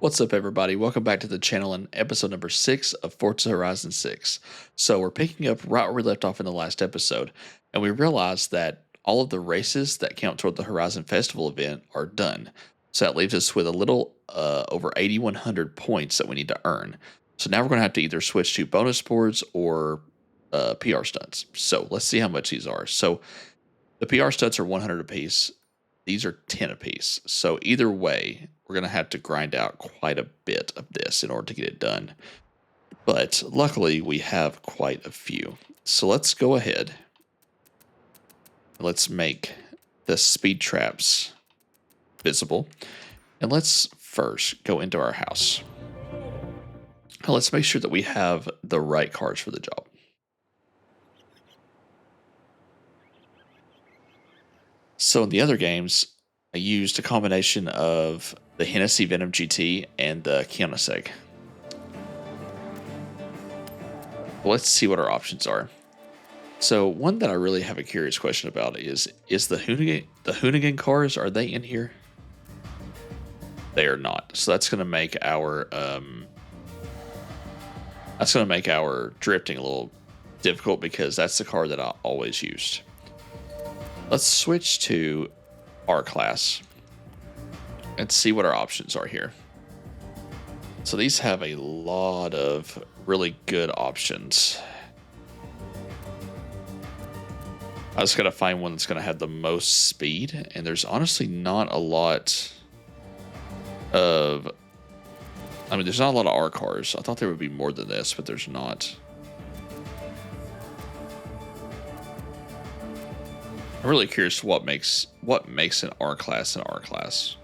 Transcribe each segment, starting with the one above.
What's up, everybody? Welcome back to the channel and episode number 6 of Forza Horizon 6. So, we're picking up right where we left off in the last episode, and we realized that all of the races that count toward the Horizon Festival event are done. So, that leaves us with a little over 8,100 points that we need to earn. So, now we're going to have to either switch to bonus boards or PR stunts. So, let's see how much these are. So, the PR stunts are 100 apiece. These are 10 apiece. So either way, we're going to have to grind out quite a bit of this in order to get it done. But luckily, we have quite a few. So let's go ahead. Let's make the speed traps visible. And let's first go into our house. Now let's make sure that we have the right cars for the job. So in the other games, I used a combination of the Hennessy Venom GT and the Koenigsegg. Let's see what our options are. So one that I really have a curious question about is the Hoonigan cars, are they in here? They are not. So that's going to make our drifting a little difficult because that's the car that I always used. Let's switch to R class and see what our options are here. So these have a lot of really good options. I just got to find one that's going to have the most speed, and there's honestly not a lot of, there's not a lot of R cars. I thought there would be more than this, but there's not. I'm really curious what makes an R class an R class.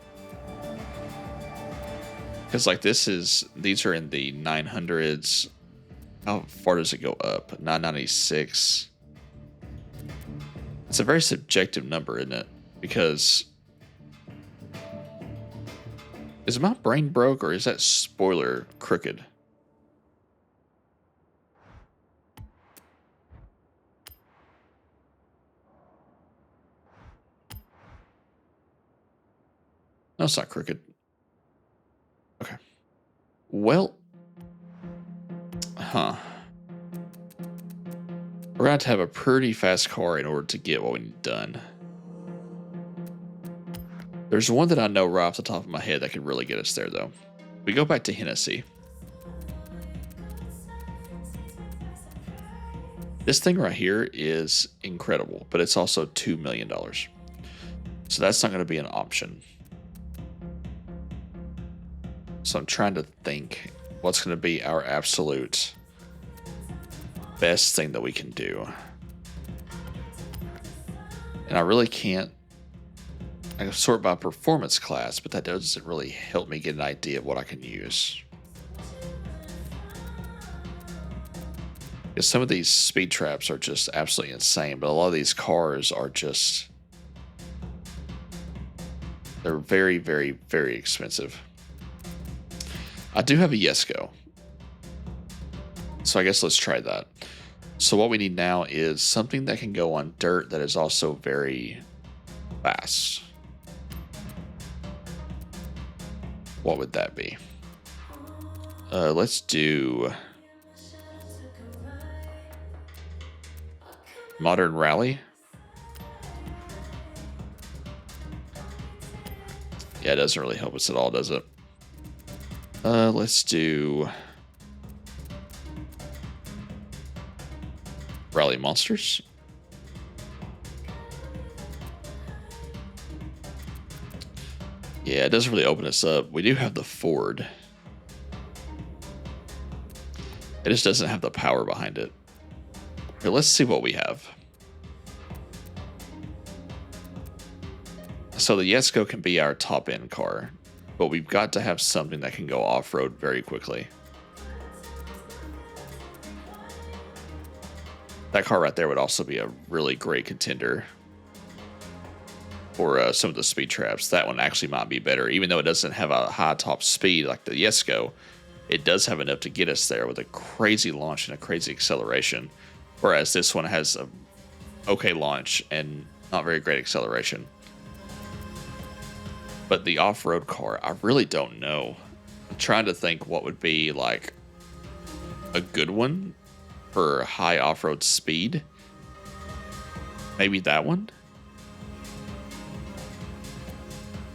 Because like these are in the 900s. How far does it go up? 996. It's a very subjective number, isn't it? Because is my brain broke or is that spoiler crooked? No, it's not crooked. Okay. Well, we're gonna have to have a pretty fast car in order to get what we need done. There's one that I know right off the top of my head that could really get us there, though. We go back to Hennessy. This thing right here is incredible, but it's also $2 million. So that's not going to be an option. So I'm trying to think what's going to be our absolute best thing that we can do. And I really can't. I can sort by performance class, but that doesn't really help me get an idea of what I can use. Because some of these speed traps are just absolutely insane, but a lot of these cars are just, they're very, very, very expensive. I do have a Yesco, so I guess let's try that. So what we need now is something that can go on dirt that is also very fast. What would that be? Let's do Modern Rally. Yeah, it doesn't really help us at all, does it? Let's do Rally Monsters. Yeah, it doesn't really open us up. We do have the Ford. It just doesn't have the power behind it. Here, let's see what we have. So the Yesco can be our top end car, but we've got to have something that can go off-road very quickly. That car right there would also be a really great contender for some of the speed traps. That one actually might be better, even though it doesn't have a high top speed like the Yesco. It does have enough to get us there with a crazy launch and a crazy acceleration, whereas this one has a okay launch and not very great acceleration. But the off-road car, I really don't know. trying to think what would be like a good one for high off-road speed. Maybe that one.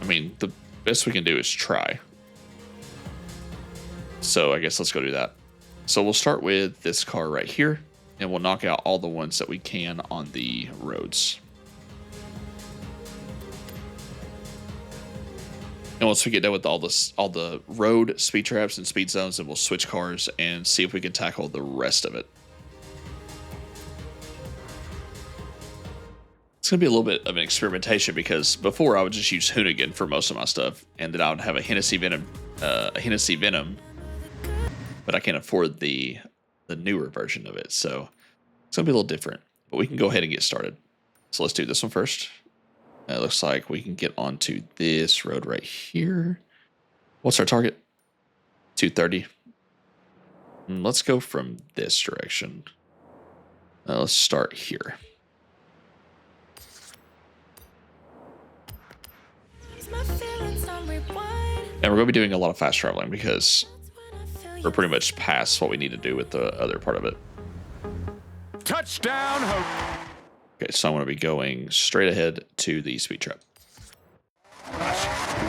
I mean, the best we can do is try. So I guess let's go do that. So we'll start with this car right here, and we'll knock out all the ones that we can on the roads. And once we get done with all the road speed traps and speed zones, then we'll switch cars and see if we can tackle the rest of it. It's going to be a little bit of an experimentation because before I would just use Hoonigan for most of my stuff, and then I would have a Hennessy Venom, but I can't afford the newer version of it, so it's going to be a little different. But we can go ahead and get started. So let's do this one first. It looks like we can get onto this road right here. What's our target? 230. Let's go from this direction. Let's start here. And we're going to be doing a lot of fast traveling because we're pretty much past what we need to do with the other part of it. Touchdown! Okay, so I'm going to be going straight ahead to the speed trap.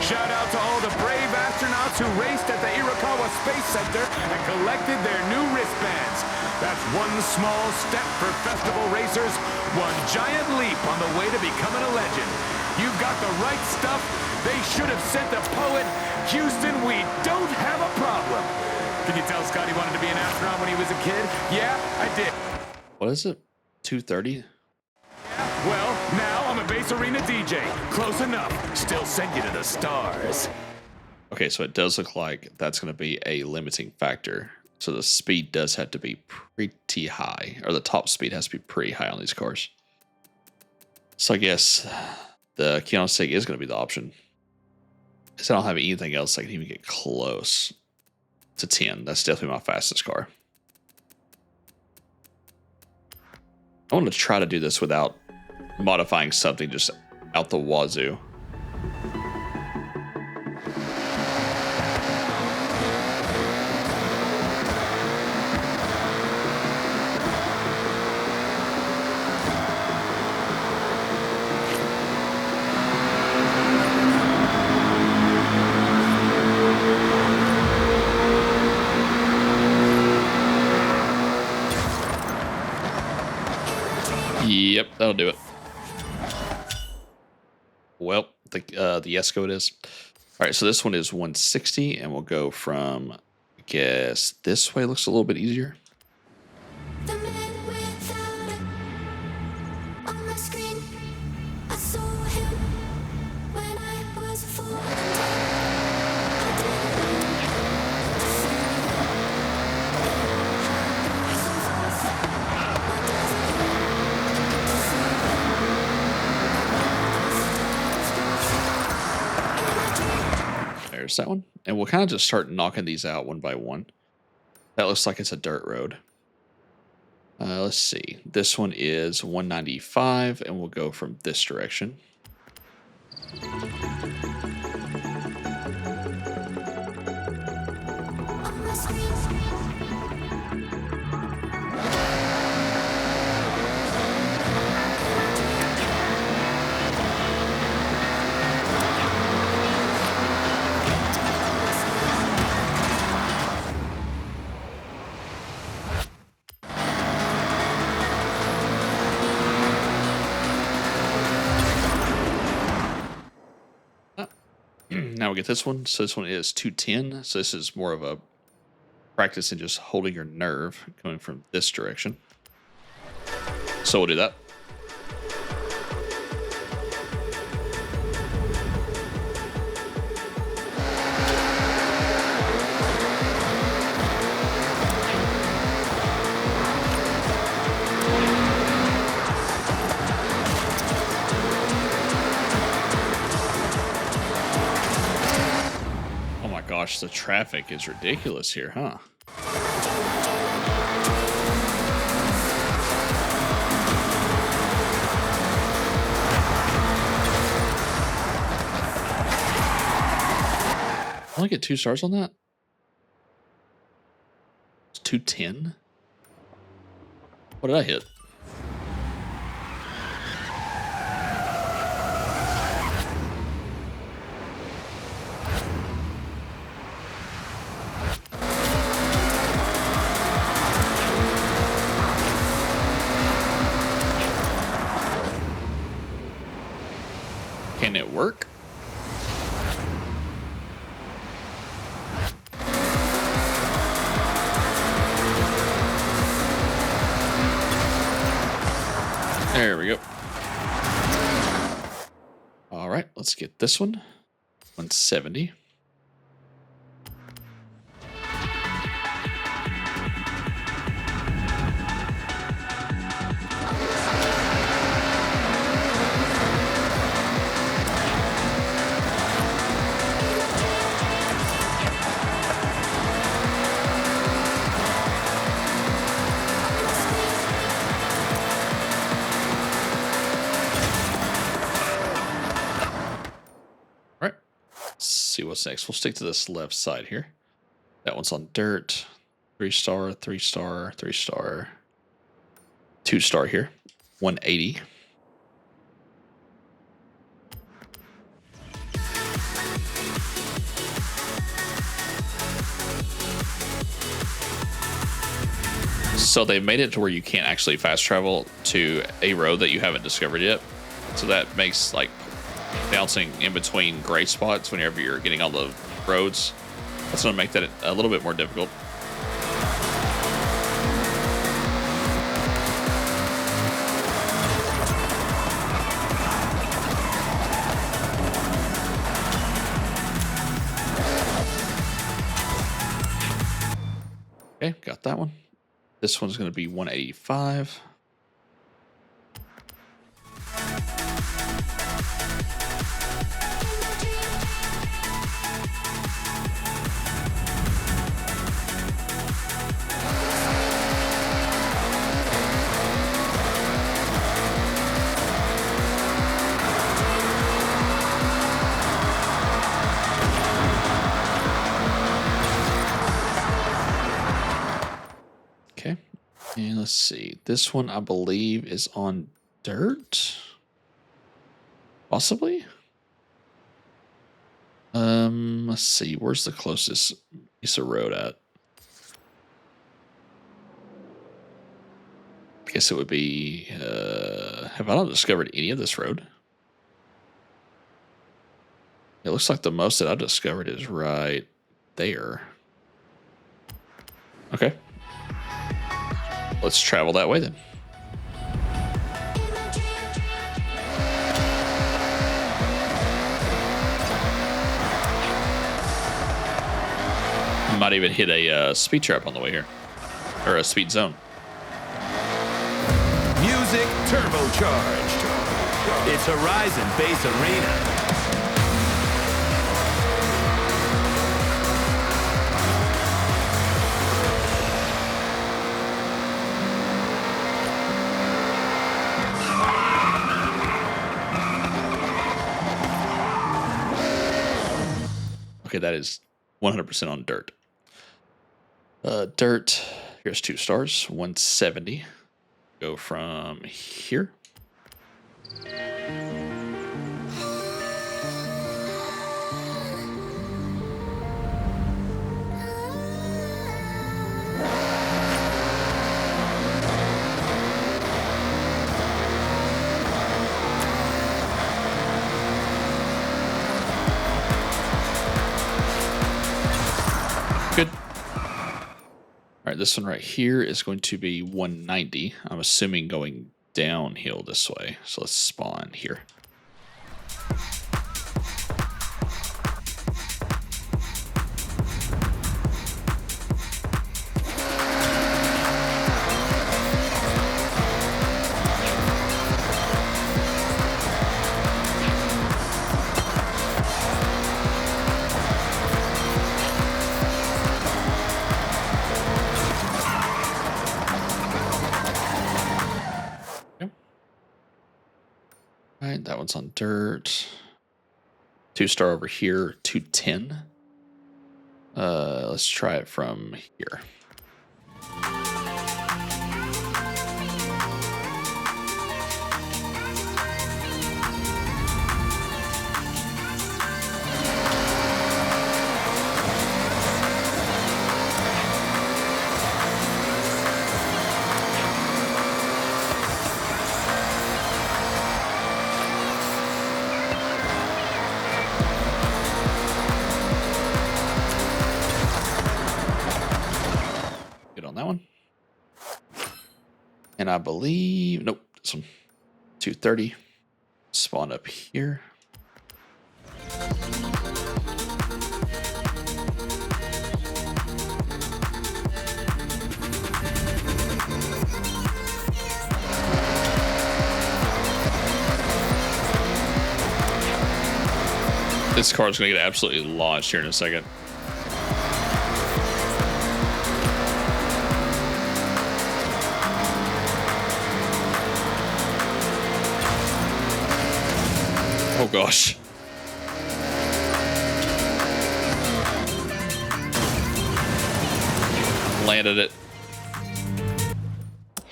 Shout out to all the brave astronauts who raced at the Irokawa Space Center and collected their new wristbands. That's one small step for festival racers, one giant leap on the way to becoming a legend. You've got the right stuff. They should have sent the poet, Houston, we don't have a problem. Can you tell Scotty wanted to be an astronaut when he was a kid? Yeah, I did. What is it? 230? Yeah, well, now I'm a base arena DJ. Close enough. Still send you to the stars. Okay, so it does look like that's going to be a limiting factor. So the speed does have to be pretty high, or the top speed has to be pretty high on these cars. So I guess the Keanu Sig is going to be the option. Because I don't have anything else that can even get close to 10. That's definitely my fastest car. I want to try to do this without modifying something just out the wazoo. Yep, that'll do it. Well, the Esco it is. All right, so this one is 160, and we'll go from, I guess, this way looks a little bit easier. The man without it on the screen. I saw him when I was 14. There's that one. And we'll kind of just start knocking these out one by one. That looks like it's a dirt road. Let's see. This one is 195, and we'll go from this direction. On the screen. Now we get this one. So this one is 210. So this is more of a practice in just holding your nerve coming from this direction. So we'll do that. Oh my gosh, the traffic is ridiculous here, huh? I only get 2 stars on that? 210? What did I hit? Can it work? There we go. All right, let's get this one. 170. All right, let's see what's next. We'll stick to this left side here. That one's on dirt. 3-star, 3-star, 3-star. 2-star here. 180. So they've made it to where you can't actually fast travel to a road that you haven't discovered yet. So that makes like bouncing in between gray spots whenever you're getting on the roads. That's going to make that a little bit more difficult. Okay, got that one. This one's going to be 185. Okay, and let's see. This one I believe is on dirt, possibly. Let's see. Where's the closest piece of road at? I guess it would be. Have I not discovered any of this road? It looks like the most that I've discovered is right there. Okay. Let's travel that way then. Might even hit a speed trap on the way here, or a speed zone. Music turbocharged. It's Horizon Base Arena. Okay, that is 100% on dirt. Dirt, here's 2 stars, 170. Go from here. Good. All right, this one right here is going to be 190. I'm assuming going downhill this way. So let's spawn here. All right, that one's on dirt. 2-star over here, 210. Let's try it from here. And I believe, nope, this one, 230. Spawn up here. This car is going to get absolutely launched here in a second. Oh gosh. Landed it.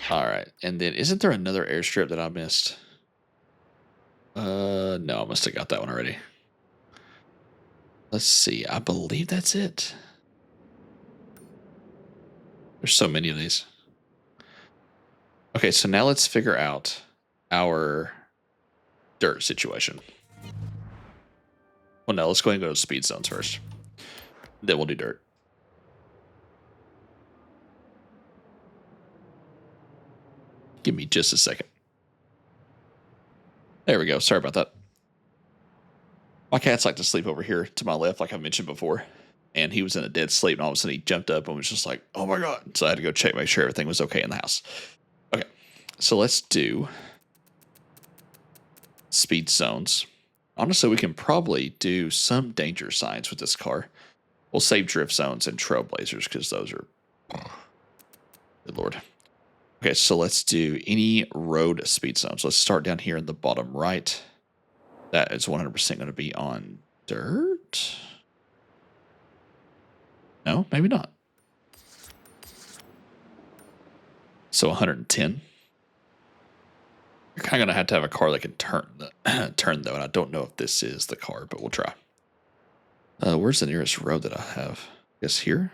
All right. And then isn't there another airstrip that I missed? No, I must have got that one already. Let's see. I believe that's it. There's so many of these. Okay, so now let's figure out our dirt situation. Well, no, let's go ahead and go to speed zones first. Then we'll do dirt. Give me just a second. There we go. Sorry about that. My cats like to sleep over here to my left, like I mentioned before. And he was in a dead sleep, and all of a sudden he jumped up and was just like, oh my God. So I had to go check, make sure everything was okay in the house. Okay, so let's do speed zones. Honestly, we can probably do some danger signs with this car. We'll save drift zones and trailblazers because those are, good Lord. Okay, so let's do any road speed zones. Let's start down here in the bottom right. That is 100% going to be on dirt. No, maybe not. So 110. You're kind of going to have a car that can turn though, and I don't know if this is the car, but we'll try. Where's the nearest road that I have? I guess here?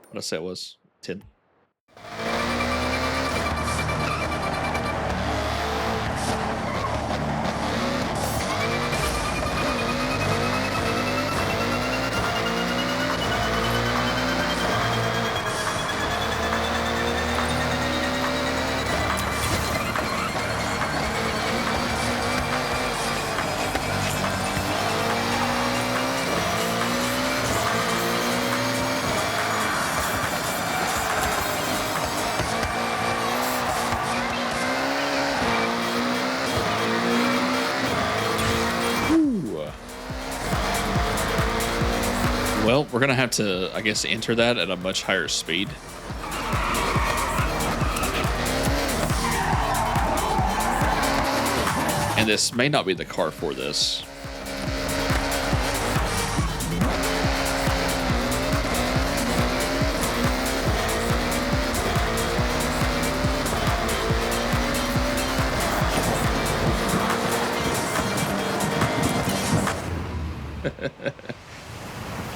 What did I say it was? 10. Well, we're going to have to, I guess, enter that at a much higher speed. And this may not be the car for this.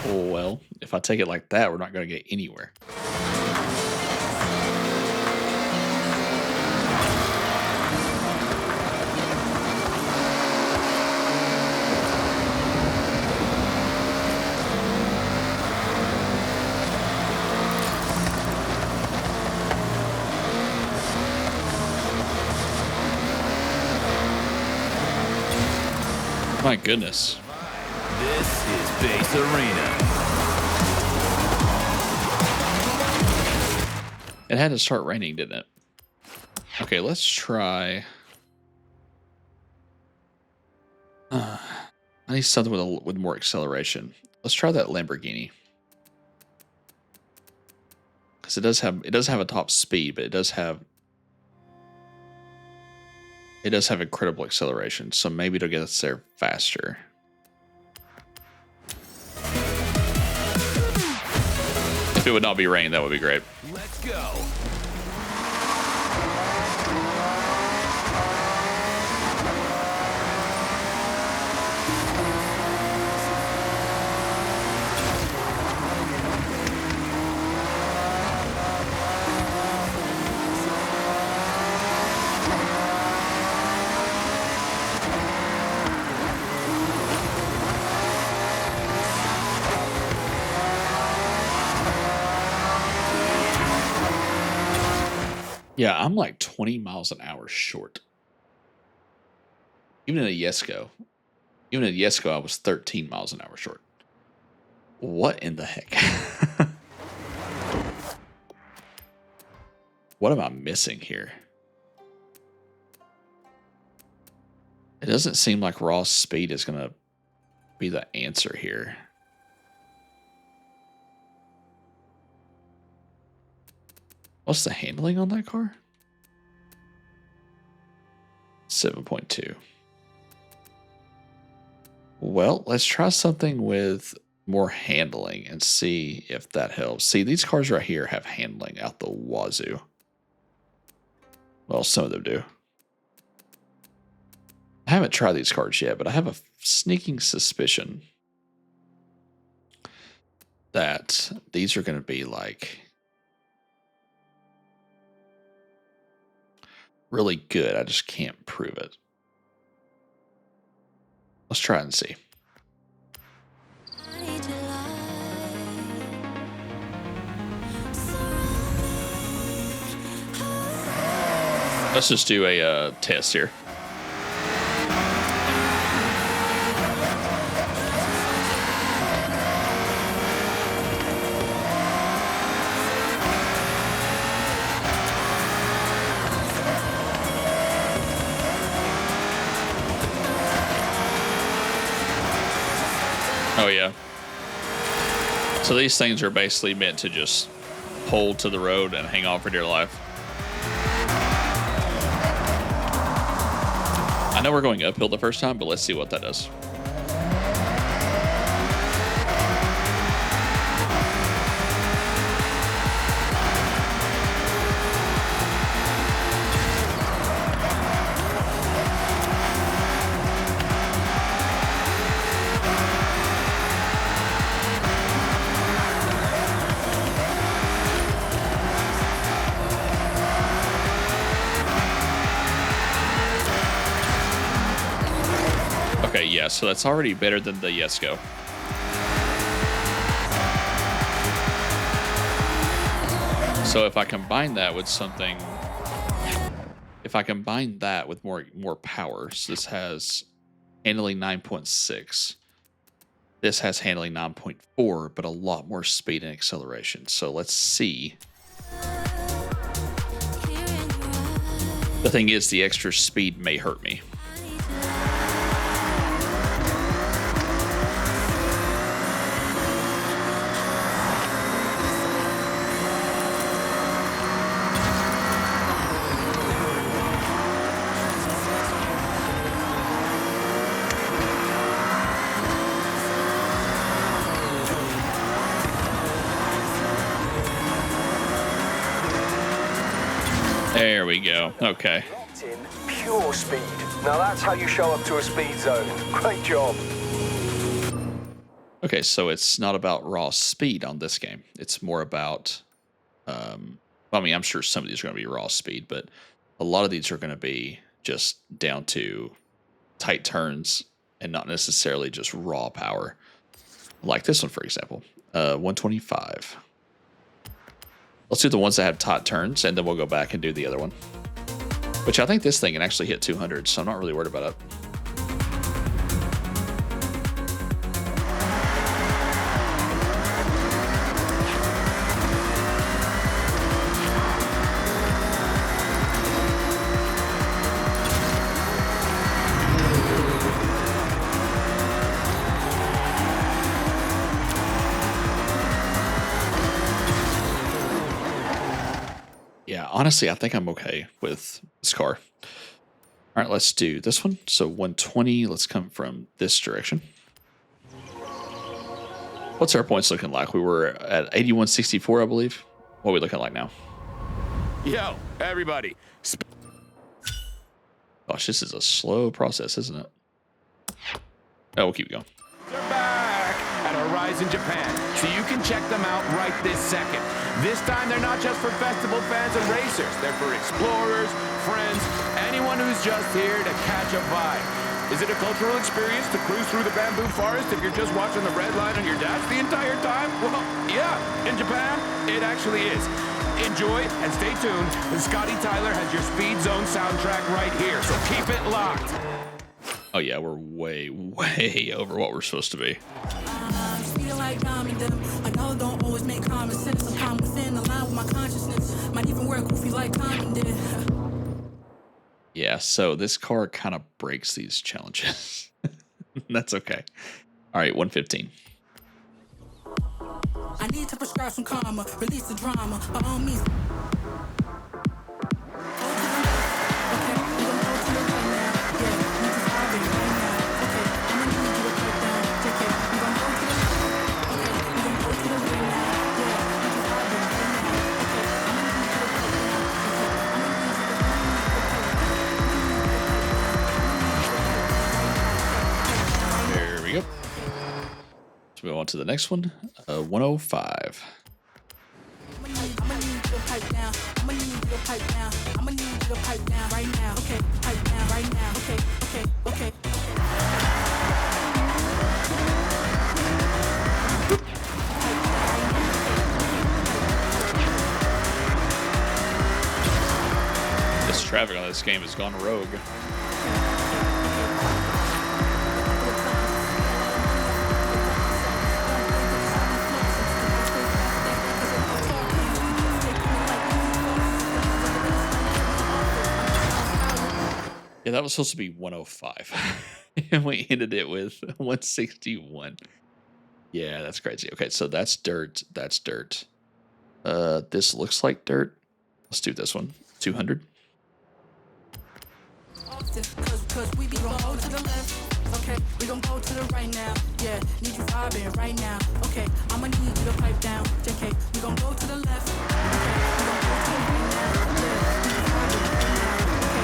Well, if I take it like that, we're not going to get anywhere. My goodness. This is Base Arena. It had to start raining, didn't it? Okay, let's try. I need something with more acceleration. Let's try that Lamborghini. Because it does have a top speed, but it does have incredible acceleration. So maybe it'll get us there faster. If it would not be rain, that would be great. Let's go. Yeah, I'm like 20 miles an hour short. Even in a Yesco, I was 13 miles an hour short. What in the heck? What am I missing here? It doesn't seem like raw speed is going to be the answer here. What's the handling on that car? 7.2. Well, let's try something with more handling and see if that helps. See, these cars right here have handling out the wazoo. Well, some of them do. I haven't tried these cars yet, but I have a sneaking suspicion that these are going to be like really good. I just can't prove it. Let's try and see. I need your light. Let's just do a test here. Oh, yeah. So these things are basically meant to just hold to the road and hang on for dear life. I know we're going uphill the first time, but let's see what that does. Okay, yeah, so that's already better than the Yesco. So if I combine that with something, if I combine that with more power, so this has handling 9.6. This has handling 9.4, but a lot more speed and acceleration. So let's see. The thing is, the extra speed may hurt me. There we go. Okay. Locked in pure speed. Now that's how you show up to a speed zone. Great job. Okay, so it's not about raw speed on this game. It's more about, I mean, I'm sure some of these are going to be raw speed, but a lot of these are going to be just down to tight turns and not necessarily just raw power. Like this one, for example, 125. Let's do the ones that have tight turns, and then we'll go back and do the other one. Which I think this thing can actually hit 200, so I'm not really worried about it. Yeah, honestly, I think I'm okay with this car. All right, let's do this one. So 120, let's come from this direction. What's our points looking like? We were at 8164, I believe. What are we looking like now? Yo, everybody. Gosh, this is a slow process, isn't it? Oh, we'll keep going. They're back at Horizon Japan, so you can check them out right this second. This time, they're not just for festival fans and racers. They're for explorers, friends, anyone who's just here to catch a vibe. Is it a cultural experience to cruise through the bamboo forest if you're just watching the red line on your dash the entire time? Well, yeah, in Japan, it actually is. enjoy, and stay tuned. The Scotty Tyler has your Speed Zone soundtrack right here, so keep it locked. Oh yeah, we're way, way over what we're supposed to be. Feel like I'm in them. I know it don't always make common sense. I'm calm within the line with my consciousness. Might even wear goofy like Common did. Yeah, so this car kind of breaks these challenges. That's okay. All right, 115. I need to prescribe some karma, release the drama. By all means. There we go. Let's move on to the next one. 105. I'ma need you to pipe down. I'ma need you to pipe down. I'ma need you to pipe down right now. Okay, pipe down right now. Okay. This traffic on this game has gone rogue. Yeah, that was supposed to be 105. And we ended it with 161. Yeah, that's crazy. Okay, so that's dirt. That's dirt. This looks like dirt. Let's do this one. 200. Cause we be gon' go to the left. Okay, we gon' go to the right now. Yeah, need you vibing right now. Okay, I'ma need you to pipe down. JK, we gon' go to the left. Okay, we gon' go to the right now. Yeah, need you vibing right now. Okay,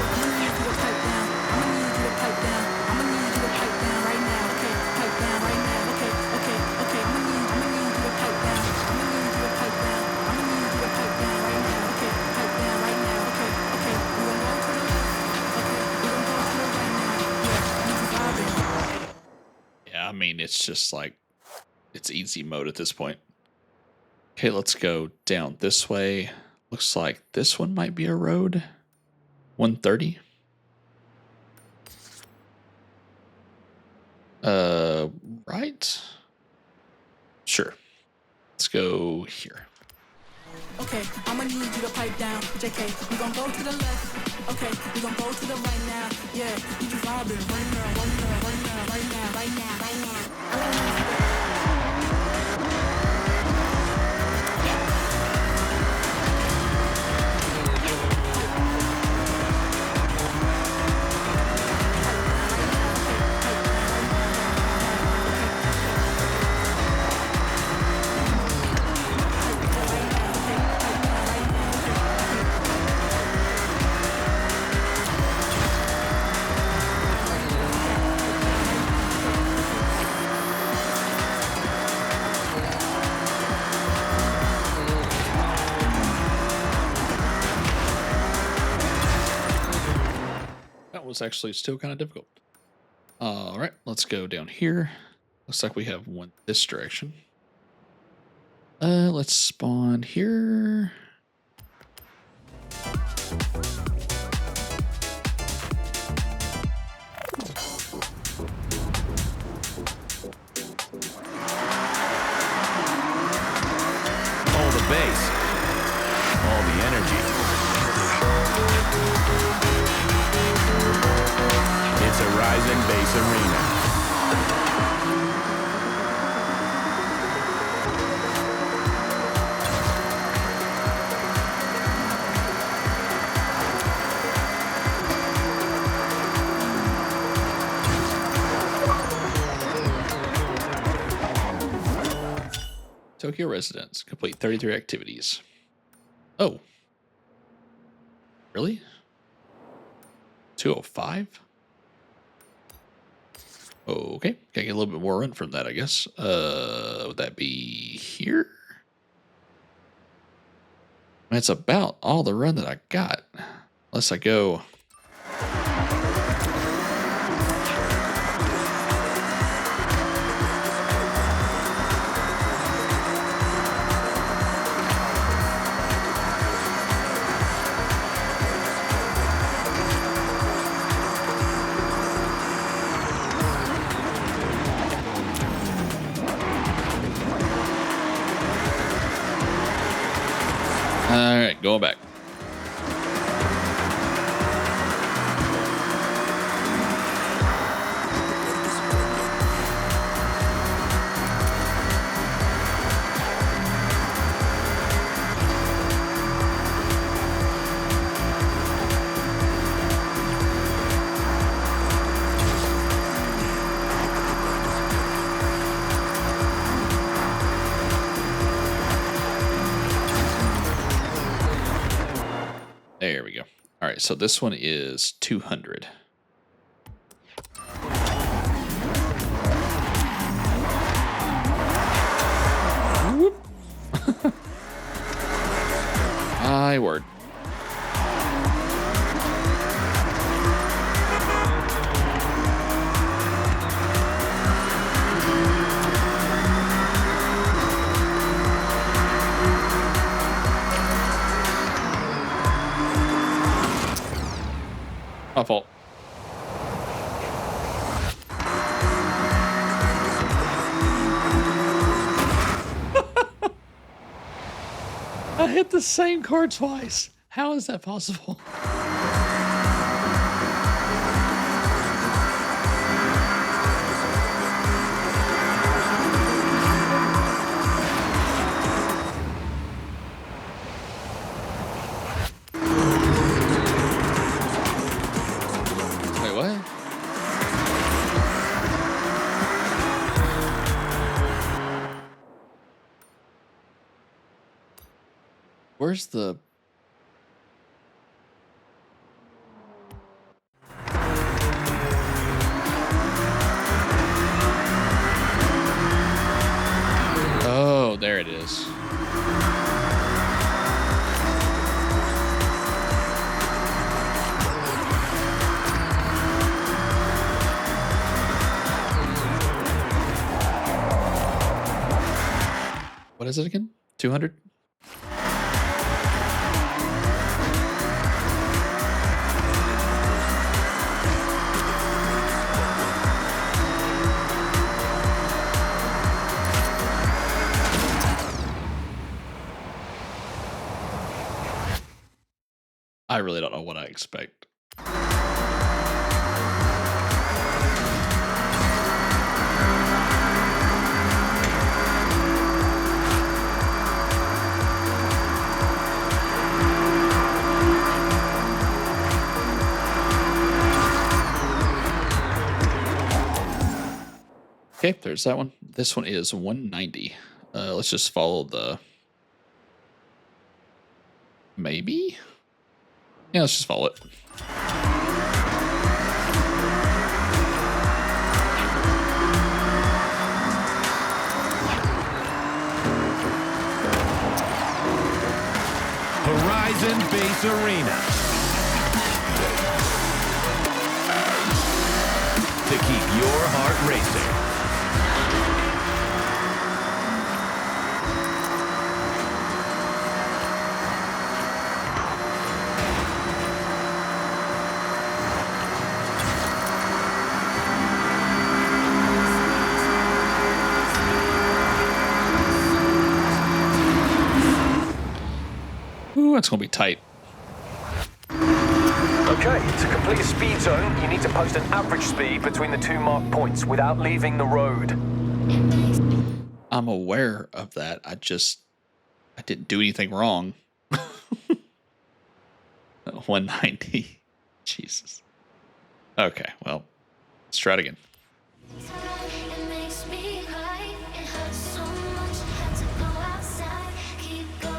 I'ma need you to pipe down. I'ma need you to pipe down. I'ma need you to pipe down right now. Okay, pipe down right now. Okay. I'ma need you to pipe down. I'ma need you to pipe down. I'ma need you to pipe down right now. Okay, pipe down right now. Okay. We gon' go to the left. Okay, we gon' go to the right now. Yeah, need you vibing. Yeah, I mean, it's just like, it's easy mode at this point. Okay, let's go down this way. Looks like this one might be a road. 130. Right? Sure. Let's go here. Okay, I'ma need you to pipe down. JK, we gon' go to the left. Okay, we gon' go to the right now. Yeah, need you vibing right now. I'ma need you to That was actually still kind of difficult. All right, let's go down here. Looks like we have one this direction. Let's spawn here. All the bass, all the energy. It's a Horizon Bass Arena. Tokyo residents complete 33 activities. Oh. Really? 205? Okay. Gotta get a little bit more run from that, I guess. Would that be here? That's about all the run that I got. Unless I go. Going back. There we go. All right, so this one is 200. Whoop. My word. My fault. I hit the same car twice. How is that possible? Wait, what? Where's the... Oh, there it is. What is it again? 200? I really don't know what I expect. Okay, there's that one. This one is 190. Let's just follow the... Maybe? Yeah, let's just follow it. Horizon Base Arena. To keep your heart racing. Ooh, that's going to be tight. Okay, to complete a speed zone, you need to post an average speed between the two marked points without leaving the road. I'm aware of that. I didn't do anything wrong. 190. Jesus. Okay, well, let's try it again. It makes me cry. It hurts so much. Had to go outside. Keep going.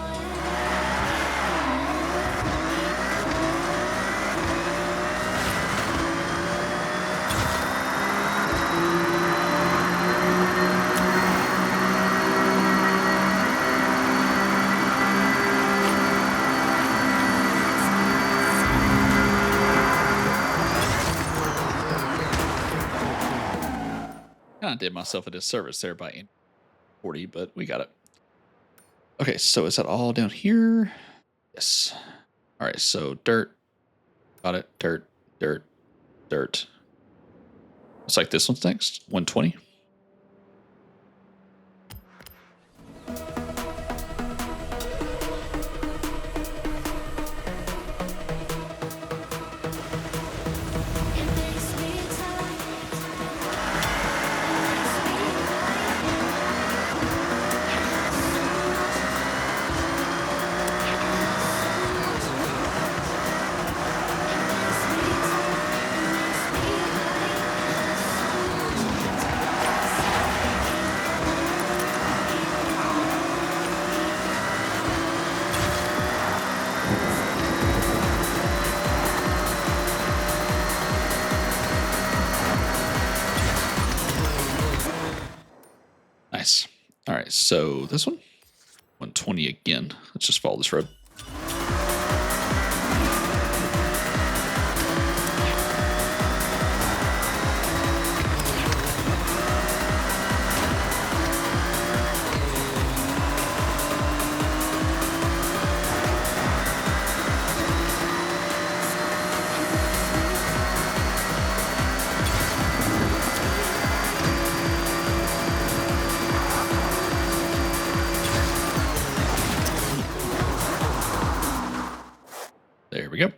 Kind of did myself a disservice there by 40, but we got it. Okay, so is that all down here? Yes. All right, so dirt. Got it. Dirt, dirt, dirt. Looks like this one's next. 120. Nice. All right, so this one, 120 again. Let's just follow this road. There we go.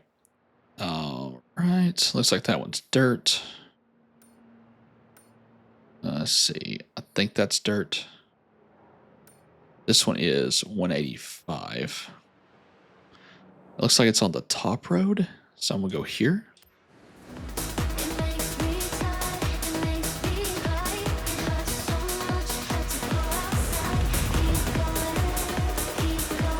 All right, looks like that one's dirt. Let's see. I think that's dirt. This one is 185. It looks like it's on the top road, so I'm gonna go here. It makes me tired, it makes me right. Hurt so much, had to go outside. Keep going.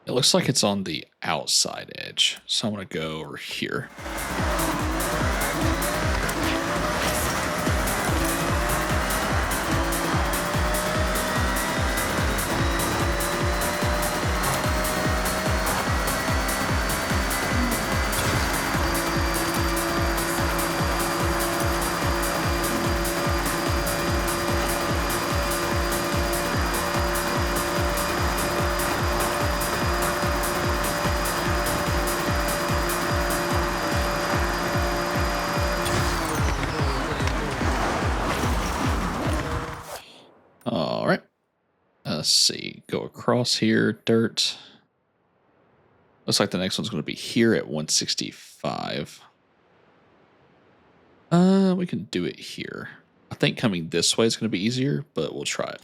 It looks like it's on the outside edge, so I'm gonna go over here. All right. Let's see. Go across here. Dirt. Looks like the next one's going to be here at 165. We can do it here. I think coming this way is going to be easier, but we'll try it.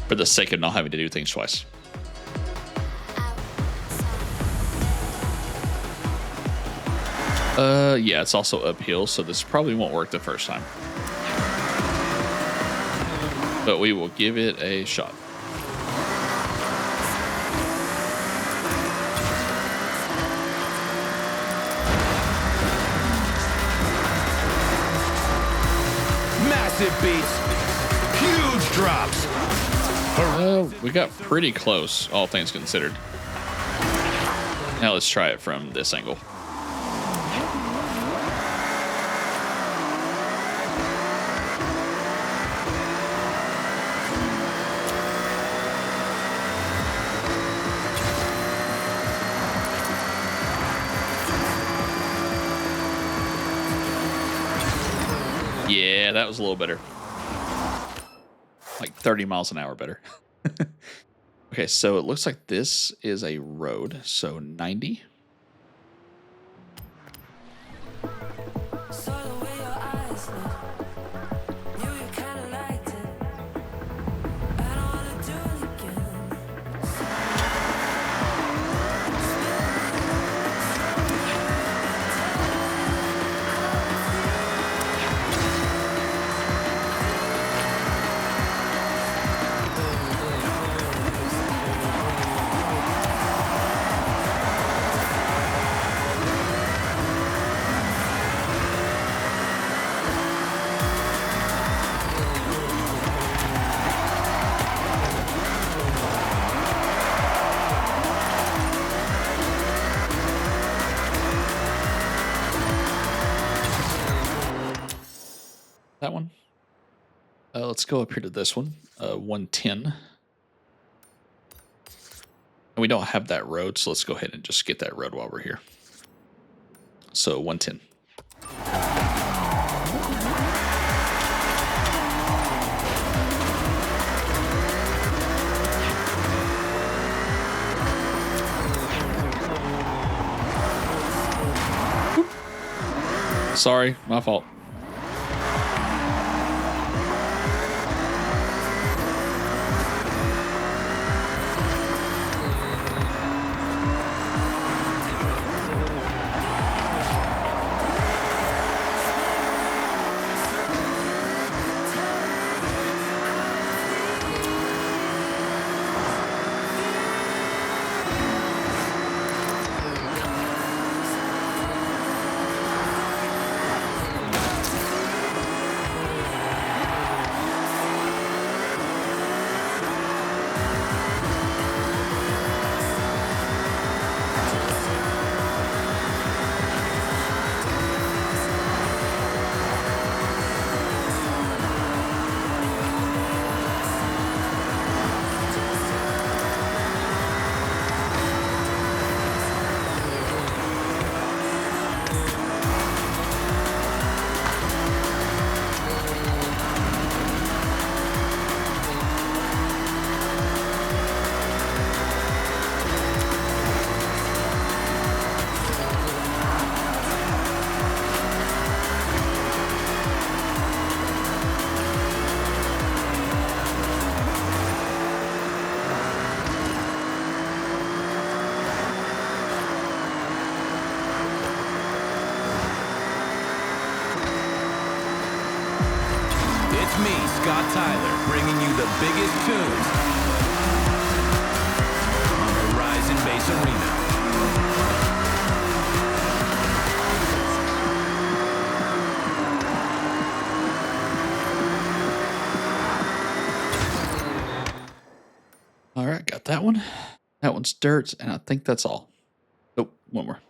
For the sake of not having to do things twice. Yeah, it's also uphill, so this probably won't work the first time. But we will give it a shot. Massive beats. Huge drops. We got pretty close, all things considered. Now let's try it from this angle. Yeah, that was a little better. Like 30 miles an hour better. Okay, so it looks like this is a road. So 90. Saw the way your eyes look. Knew you kinda liked it. I don't wanna do it again. That one. Let's go up here to this one. 110. And we don't have that road, so let's go ahead and just get that road while we're here. So 110. Sorry, my fault. me, Scott Tyler, bringing you the biggest tunes on Horizon Base Arena. All right, got that one. That one's dirt, and I think that's all. Nope, one more.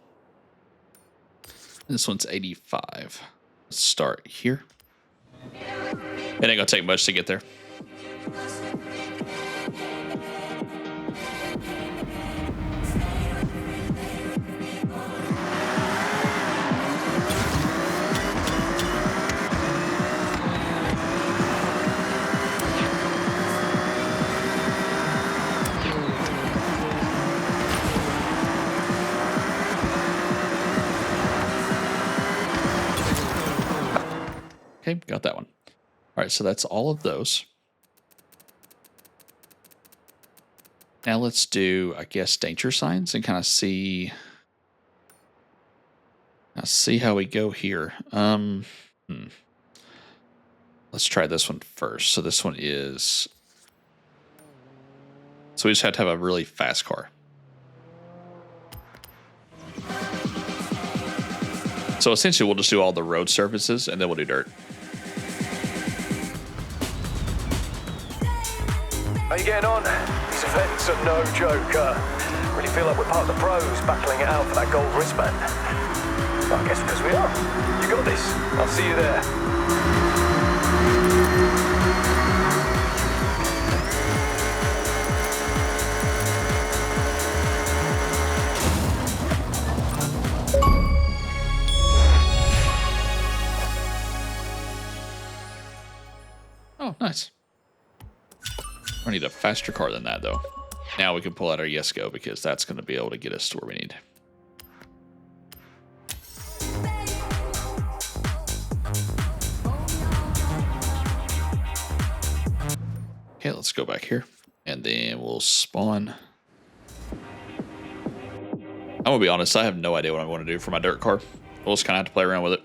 This one's 85. Let's start here. It ain't gonna take much to get there. Okay, got that one. All right, so that's all of those. Now let's do, I guess, danger signs and kind of see how we go here. Let's try this one first. So this one is, so we just have to have a really fast car. So essentially we'll just do all the road surfaces and then we'll do dirt. How you getting on? These events are no joke. Really feel like we're part of the pros battling it out for that gold wristband. Well, I guess because we are. You got this. I'll see you there. Oh, nice. I need a faster car than that, though. Now we can pull out our Yes Go because that's going to be able to get us to where we need. Okay, let's go back here. And then we'll spawn. I'm going to be honest, I have no idea what I'm going to do for my dirt car. We'll just kind of have to play around with it.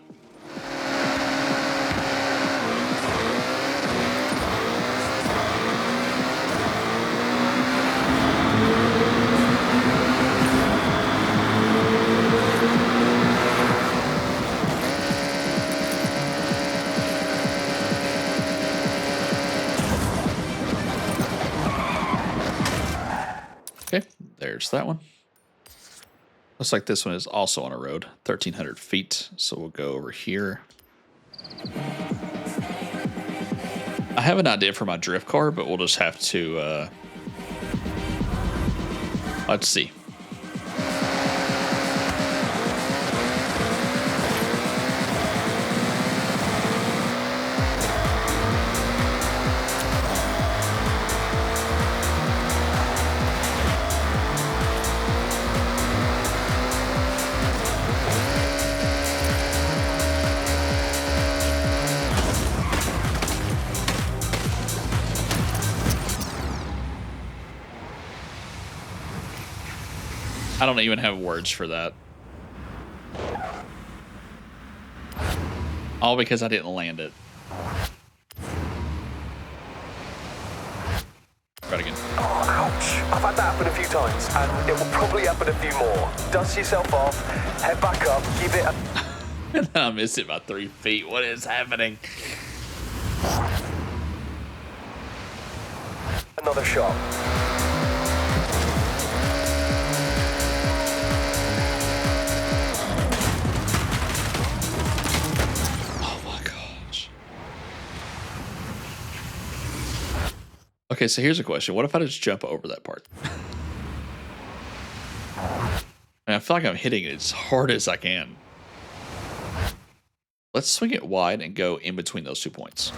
Okay, there's that one. Looks like this one is also on a road, 1,300 feet. So we'll go over here. I have an idea for my drift car, but we'll just have to, let's see. I don't even have words for that. All because I didn't land it. Try it again. Oh, ouch. I've had that happen a few times, and it will probably happen a few more. Dust yourself off, head back up, give it a... I missed it by 3 feet. What is happening? Another shot. Okay, so here's a question. What if I just jump over that part? I feel like I'm hitting it as hard as I can. Let's swing it wide and go in between those 2 points.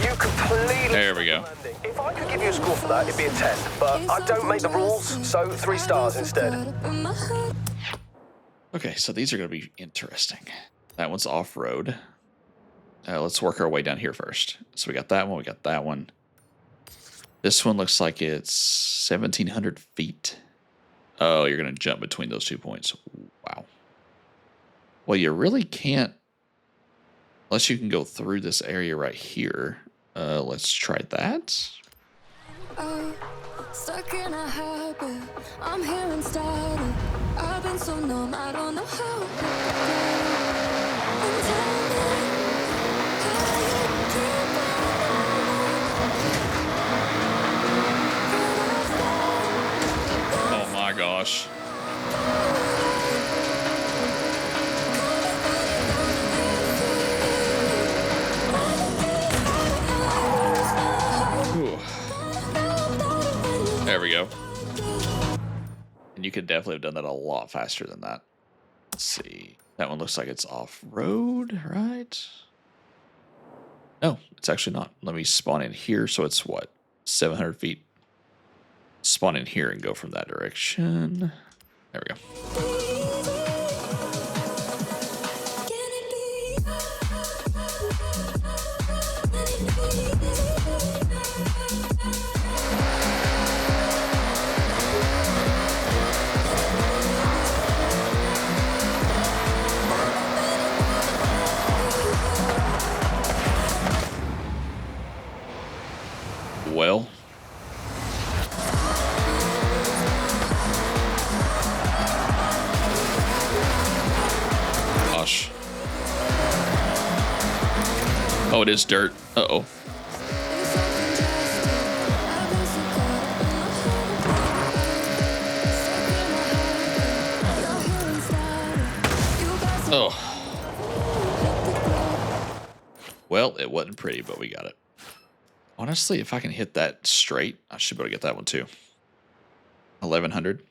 You completely... There we go. If I could give you a score for that, it'd be a 10. But I don't make the rules, so 3 stars instead. Okay, so these are going to be interesting. That one's off-road. Let's work our way down here first. So we got that one, we got that one. This one looks like it's 1,700 feet. Oh, you're going to jump between those 2 points. Wow. Well, you really can't, unless you can go through this area right here. Let's try that. Stuck in a habit, I'm here and started. I've been so numb, I don't know how to and tell me how you keep Oh my gosh. Ooh. There we go. And you could definitely have done that a lot faster than that. Let's see. That one looks like it's off-road, right? No, it's actually not. Let me spawn in here. So it's what? 700 feet. Spawn in here and go from that direction. There we go. Well, gosh. Oh, it is dirt. Uh-oh. Oh. Well, it wasn't pretty, but we got it. Honestly, if I can hit that straight, I should be able to get that one too. 1100.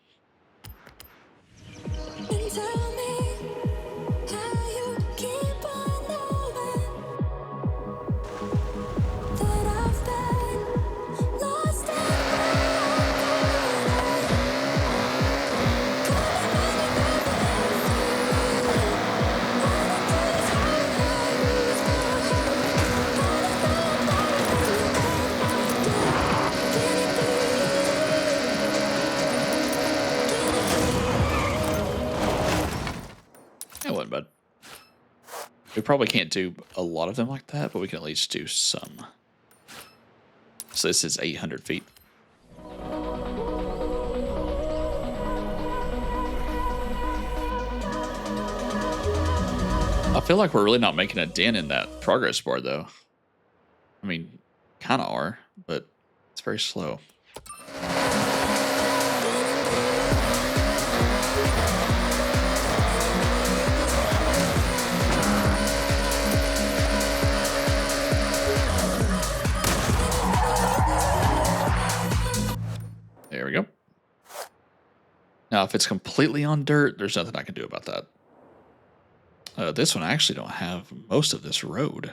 That wasn't bad. We probably can't do a lot of them like that, but we can at least do some. So this is 800 feet. I feel like we're really not making a dent in that progress bar, though. I mean, kind of are, but it's very slow. There we go. Now, if it's completely on dirt, there's nothing I can do about that. This one, I actually don't have most of this road.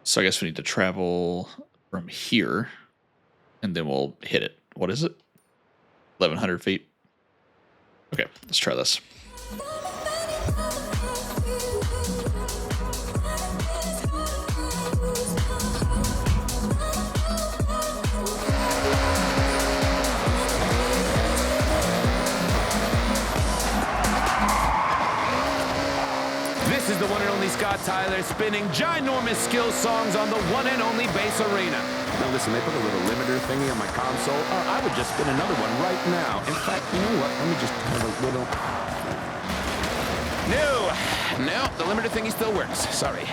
So I guess we need to travel from here, and then we'll hit it. What is it? 1,100 feet. Okay, let's try this. This is the one and only Scott Tyler spinning ginormous skill songs on the one and only bass arena. Now listen, they put a little limiter thingy on my console. I would just spin another one right now. In fact, you know what? Let me just have a little... No, the limiter thingy still works. Sorry.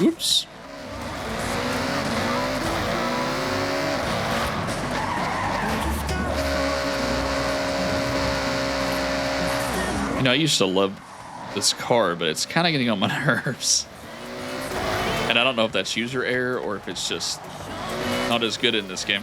Oops. You know, I used to love this car, but it's kind of getting on my nerves. And I don't know if that's user error or if it's just not as good in this game.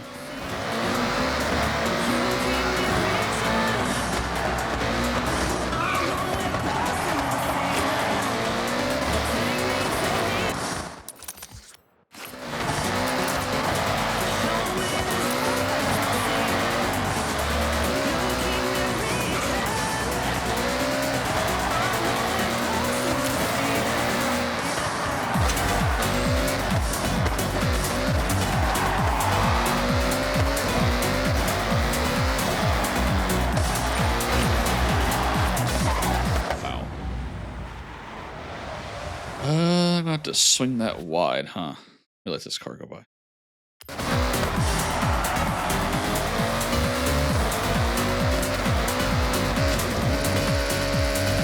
to swing that wide, huh? Let me let this car go by.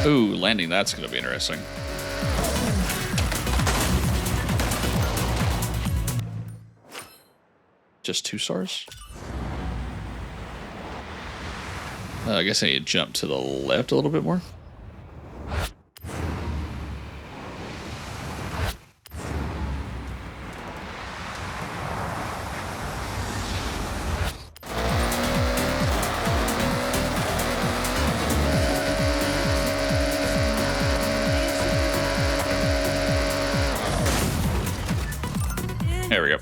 Ooh, landing, that's going to be interesting. Just 2 stars? I guess I need to jump to the left a little bit more. There we go.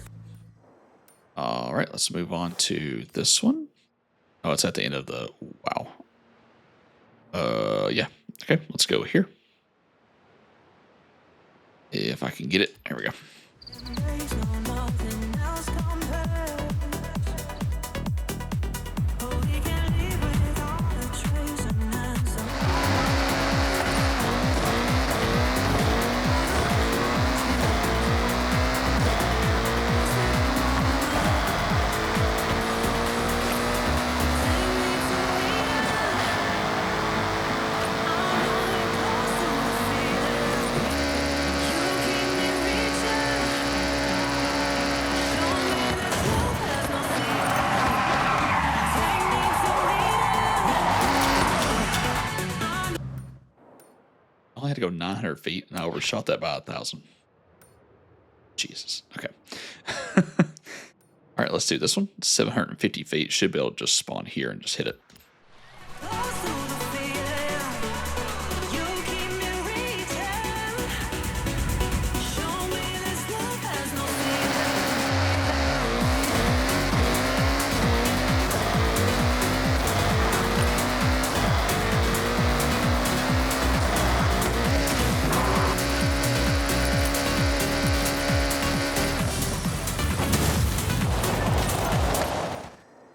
All right, let's move on to this one. Oh, it's at the end of the... Wow. Yeah. Okay, let's go here. If I can get it. There we go. I only had to go 900 feet, and I overshot that by 1,000. Jesus. Okay. All right, let's do this one. 750 feet. Should be able to just spawn here and just hit it.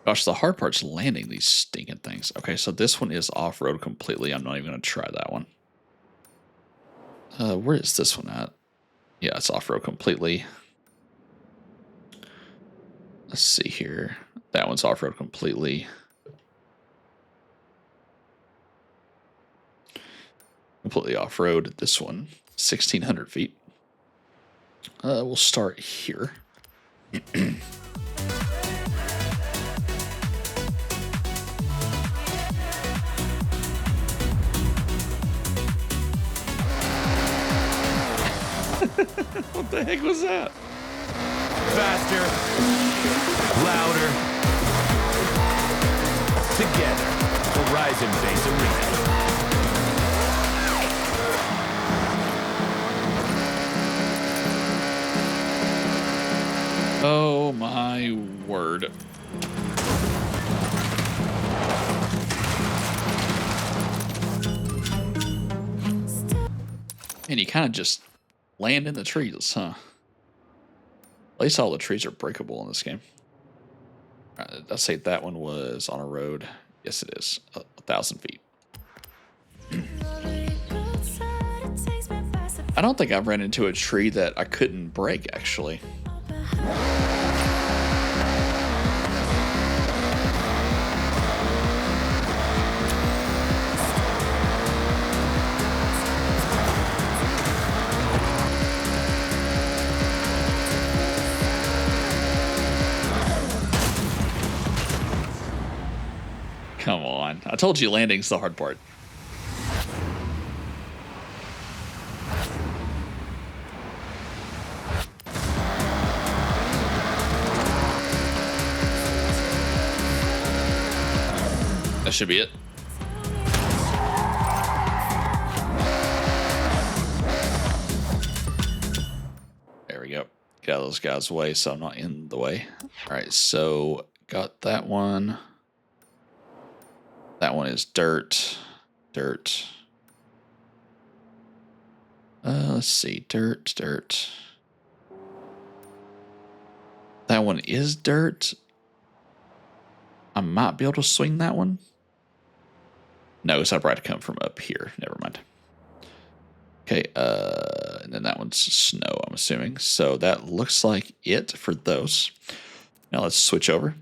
Gosh, the hard part's landing these stinking things. Okay, so this one is off-road completely. I'm not even going to try that one. Where is this one at? Yeah, it's off-road completely. Let's see here. That one's off-road completely. Completely off-road. This one, 1,600 feet. We'll start here. What the heck was that? Faster, louder, together. Horizon Base Arena. Oh my word. And you kind of just land in the trees, huh? At least all the trees are breakable in this game. I'd say that one was on a road. Yes, it is. 1,000 feet. I don't think I've ran into a tree that I couldn't break, actually. Come on. I told you landing's the hard part. That should be it. There we go. Get out of those guys' way so I'm not in the way. All right, so got that one. That one is dirt. Dirt. Let's see. Dirt, dirt. That one is dirt. I might be able to swing that one. No, so I probably had to come from up here. Never mind. Okay, and then that one's snow, I'm assuming. So that looks like it for those. Now let's switch over.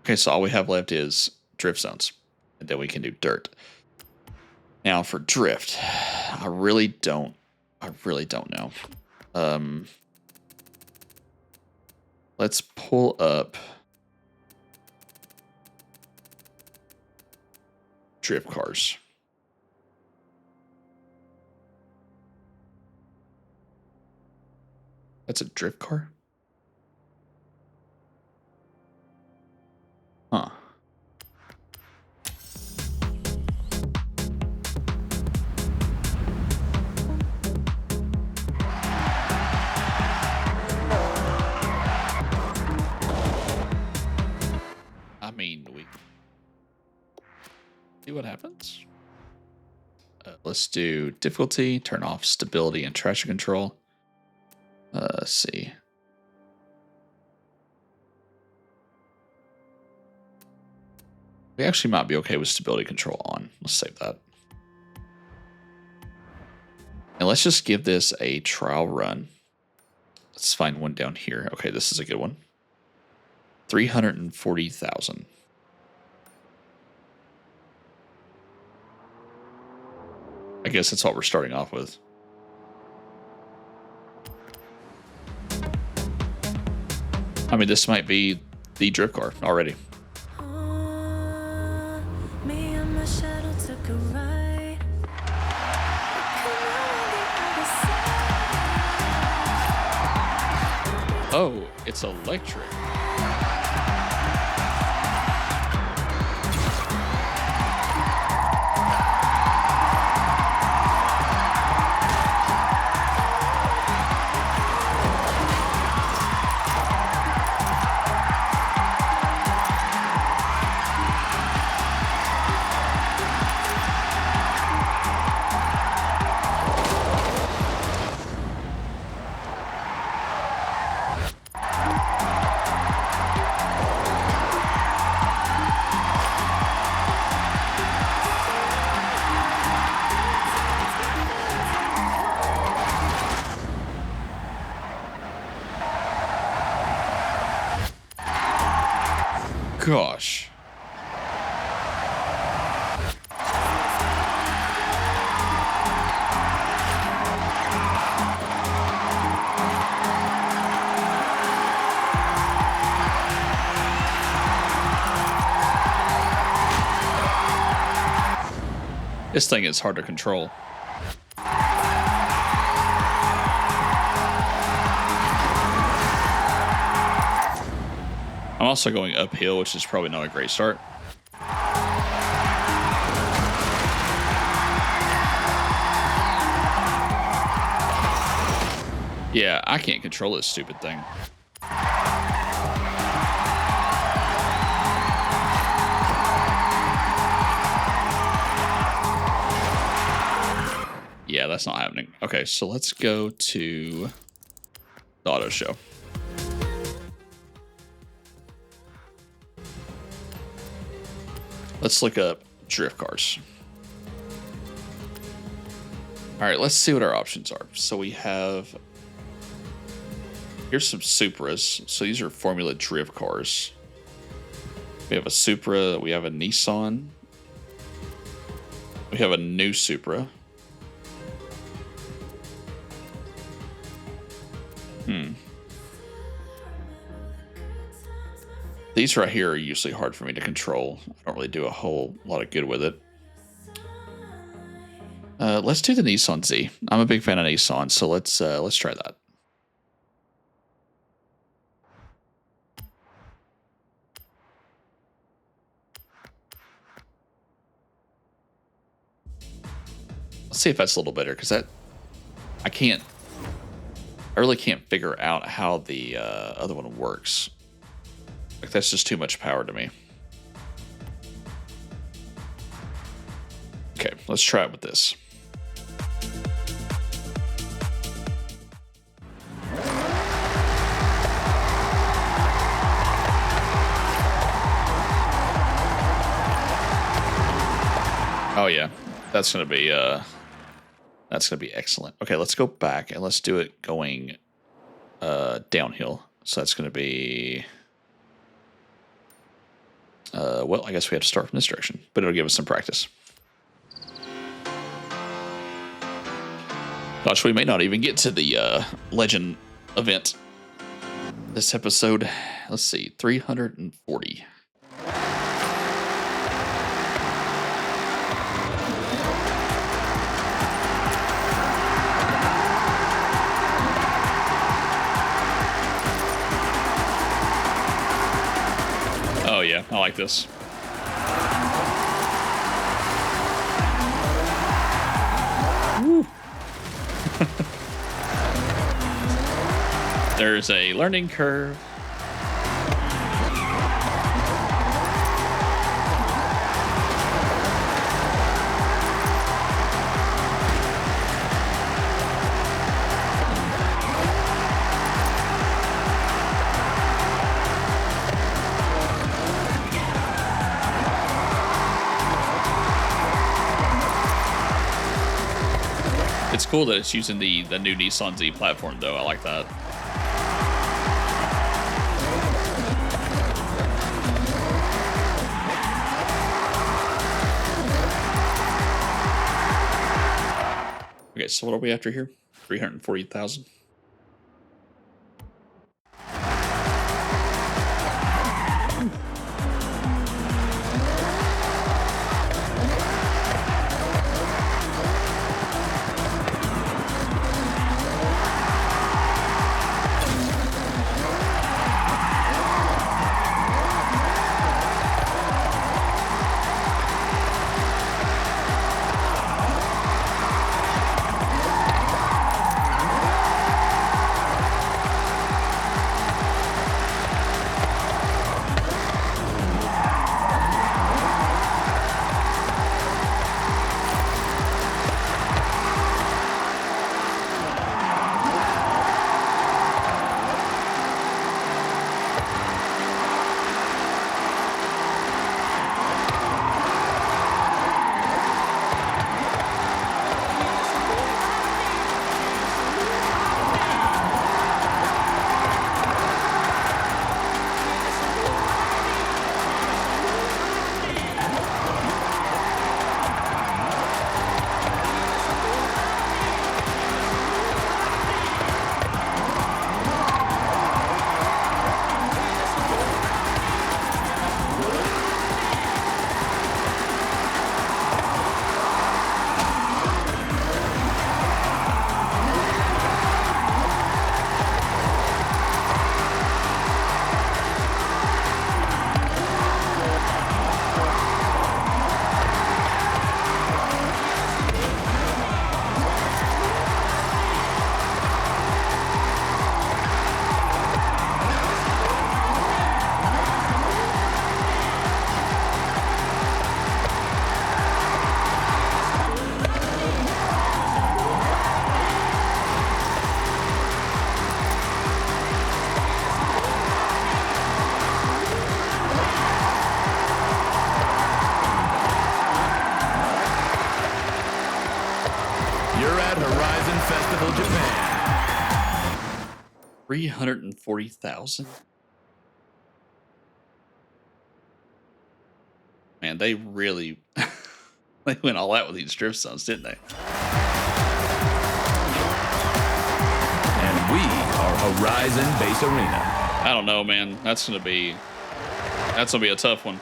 Okay, so all we have left is drift zones. And then we can do dirt. Now for drift, I really don't know. Let's pull up drift cars. That's a drift car? Huh. I mean, we see what happens. Let's do difficulty, turn off stability and traction control. Let's see. We actually might be okay with stability control on. Let's save that. And let's just give this a trial run. Let's find one down here. Okay, this is a good one. 340,000. I guess that's what we're starting off with. I mean, this might be the drift car already. Me and my shadow took a ride. Oh, it's electric. Gosh. This thing is hard to control. I'm also going uphill, which is probably not a great start. Yeah, I can't control this stupid thing. Yeah, that's not happening. Okay, so let's go to the auto show. Let's look up drift cars. All right, let's see what our options are. So we have, here's some Supras. So these are Formula drift cars. We have a Supra, we have a Nissan. We have a new Supra. These right here are usually hard for me to control. I don't really do a whole lot of good with it. Let's do the Nissan Z. I'm a big fan of Nissan, so let's try that. Let's see if that's a little better, because I really can't figure out how the other one works. Like, that's just too much power to me. Okay, let's try it with this. Oh yeah, that's gonna be That's going to be excellent. Okay, let's go back and let's do it going downhill. So that's going to be... well, I guess we have to start from this direction, but it'll give us some practice. Gosh, we may not even get to the legend event this episode. Let's see, 340. Oh yeah, I like this. Woo. There's a learning curve. It's cool that it's using the new Nissan Z platform, though. I like that. Okay, so what are we after here? 340,000. You're at Horizon Festival Japan. 340,000. Man, they really they went all out with these drift zones, didn't they? And we are Horizon Base Arena. I don't know, man. That's gonna be a tough one.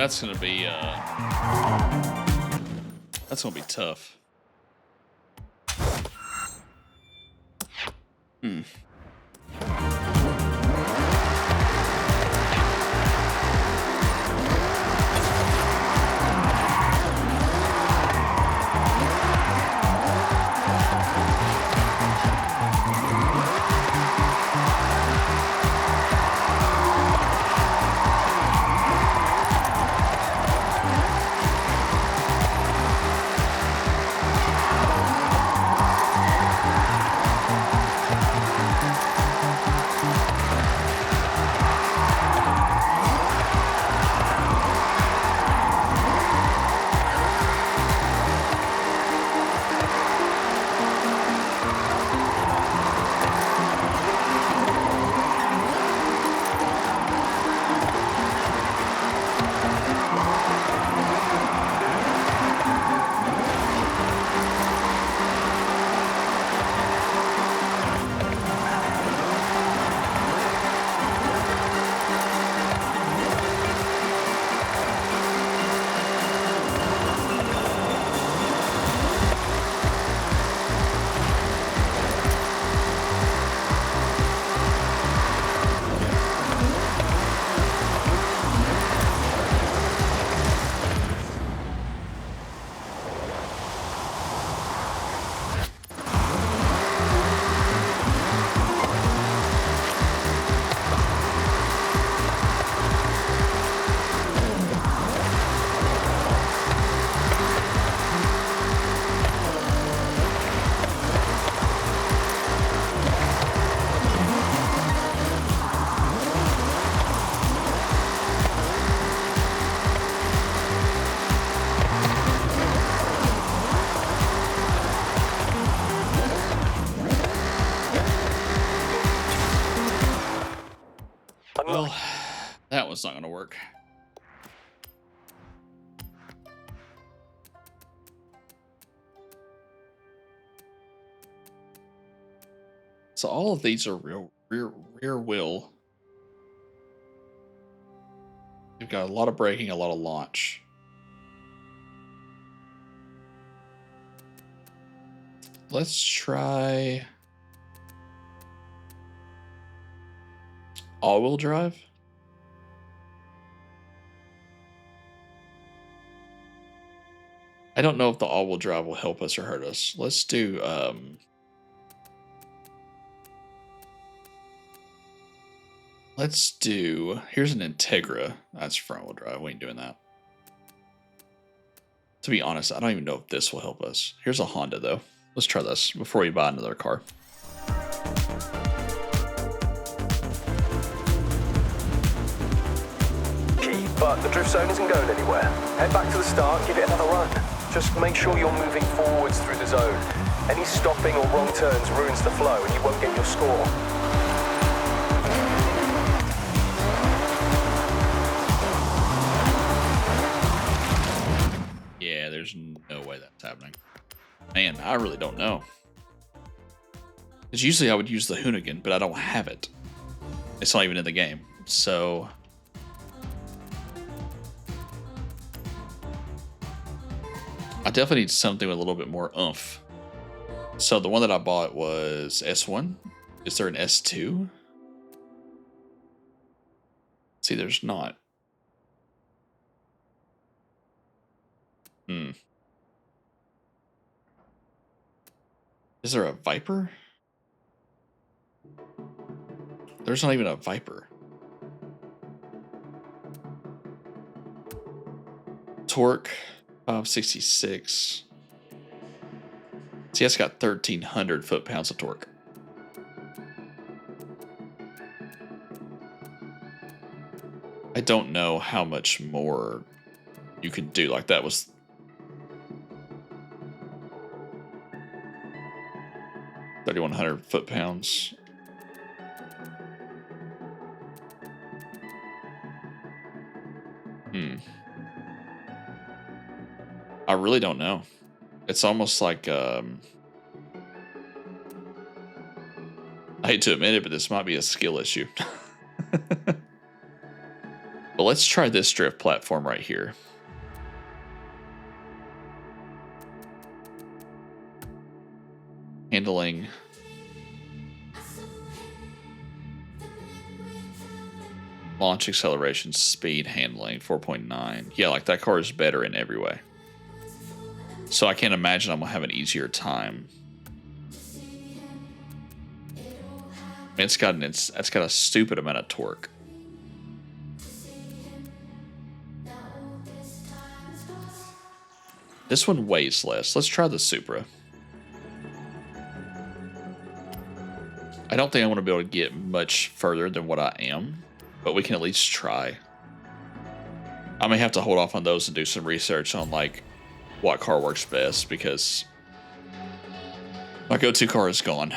that's gonna be tough. Hmm. Well, that was not going to work. So all of these are rear wheel. You've got a lot of braking, a lot of launch. Let's try all-wheel drive. I don't know if the all-wheel drive will help us or hurt us. Let's do here's an Integra. That's front-wheel drive. We ain't doing that. To be honest, I don't even know if this will help us. Here's a Honda though. Let's try this before we buy another car. But the drift zone isn't going anywhere. Head back to the start, give it another run. Just make sure you're moving forwards through the zone. Any stopping or wrong turns ruins the flow and you won't get your score. Yeah, there's no way that's happening. Man, I really don't know. Because usually I would use the Hoonigan, but I don't have it. It's not even in the game. So I definitely need something with a little bit more oomph. So the one that I bought was S1. Is there an S2? See, there's not. Is there a Viper? There's not even a Viper. Torque, 566. See, that's got 1,300 foot-pounds of torque. I don't know how much more you can do. Like that was 3,100 foot-pounds. I really don't know. It's almost like I hate to admit it, but this might be a skill issue. But let's try this drift platform right here. Handling. Launch acceleration, speed, handling, 4.9. Yeah, like that car is better in every way. So I can't imagine I'm going to have an easier time. It's got a stupid amount of torque. This one weighs less. Let's try the Supra. I don't think I want to be able to get much further than what I am, but we can at least try. I may have to hold off on those and do some research on like what car works best, because my go-to car is gone.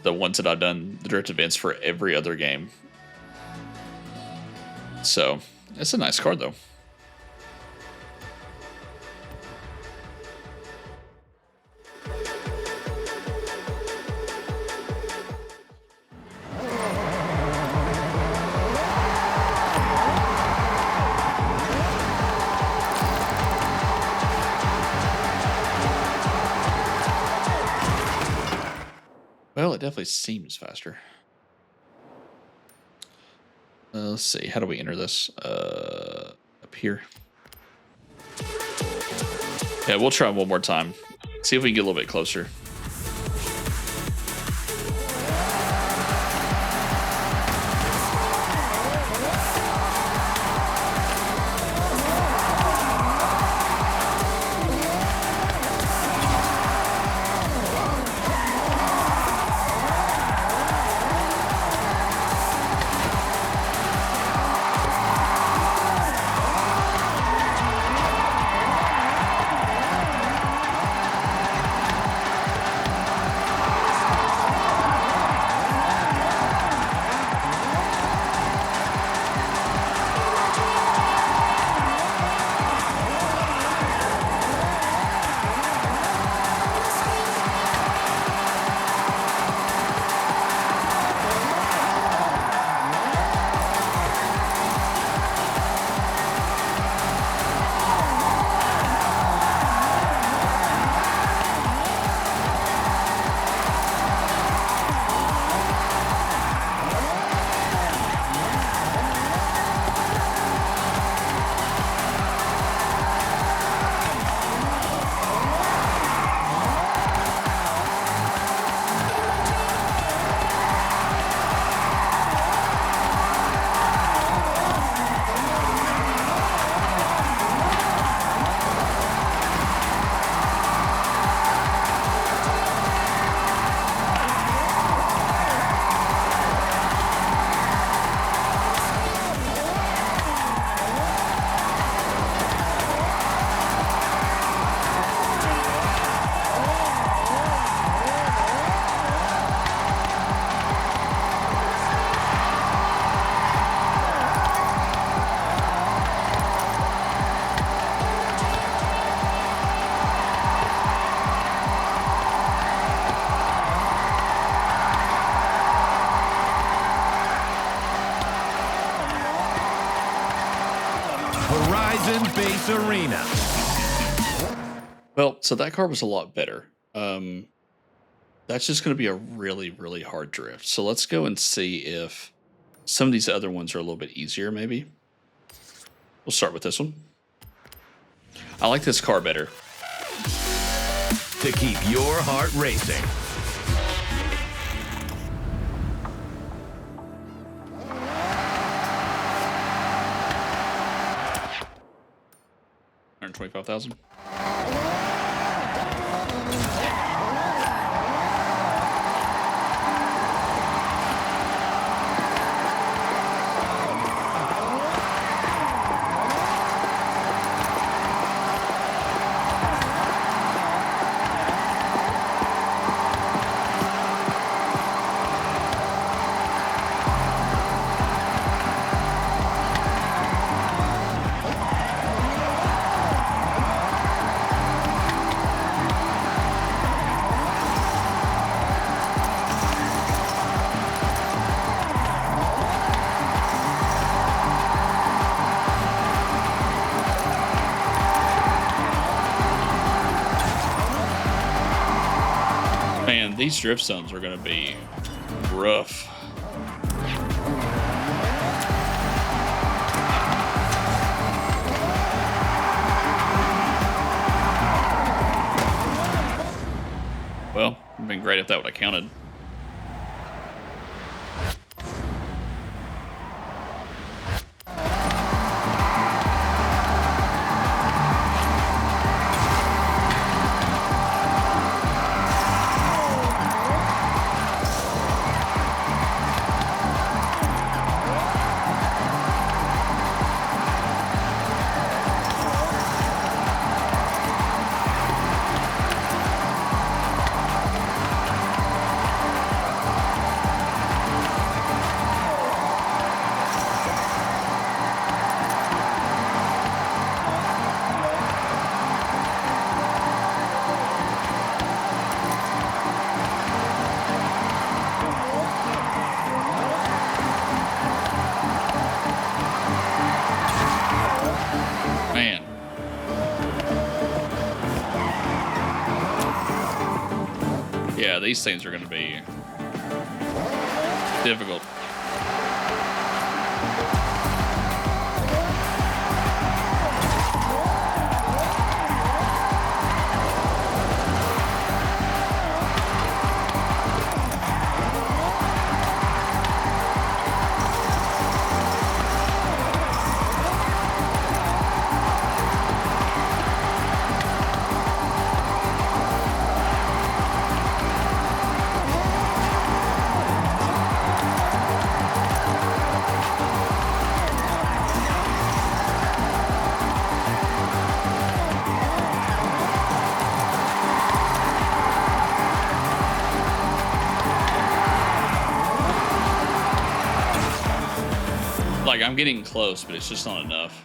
The ones that I've done the drift events for every other game. So it's a nice car though. Well, it definitely seems faster. Let's see. How do we enter this? Up here. Yeah, we'll try one more time. See if we can get a little bit closer. Horizon Base Arena. Well, so that car was a lot better. That's just going to be a really, really hard drift. So let's go and see if some of these other ones are a little bit easier, maybe. We'll start with this one. I like this car better. To keep your heart racing. $125,000. these drift zones are going to be rough. Well, it'd been great if that would have counted. Man. Yeah, these things are going to be difficult. Like, I'm getting close, but it's just not enough.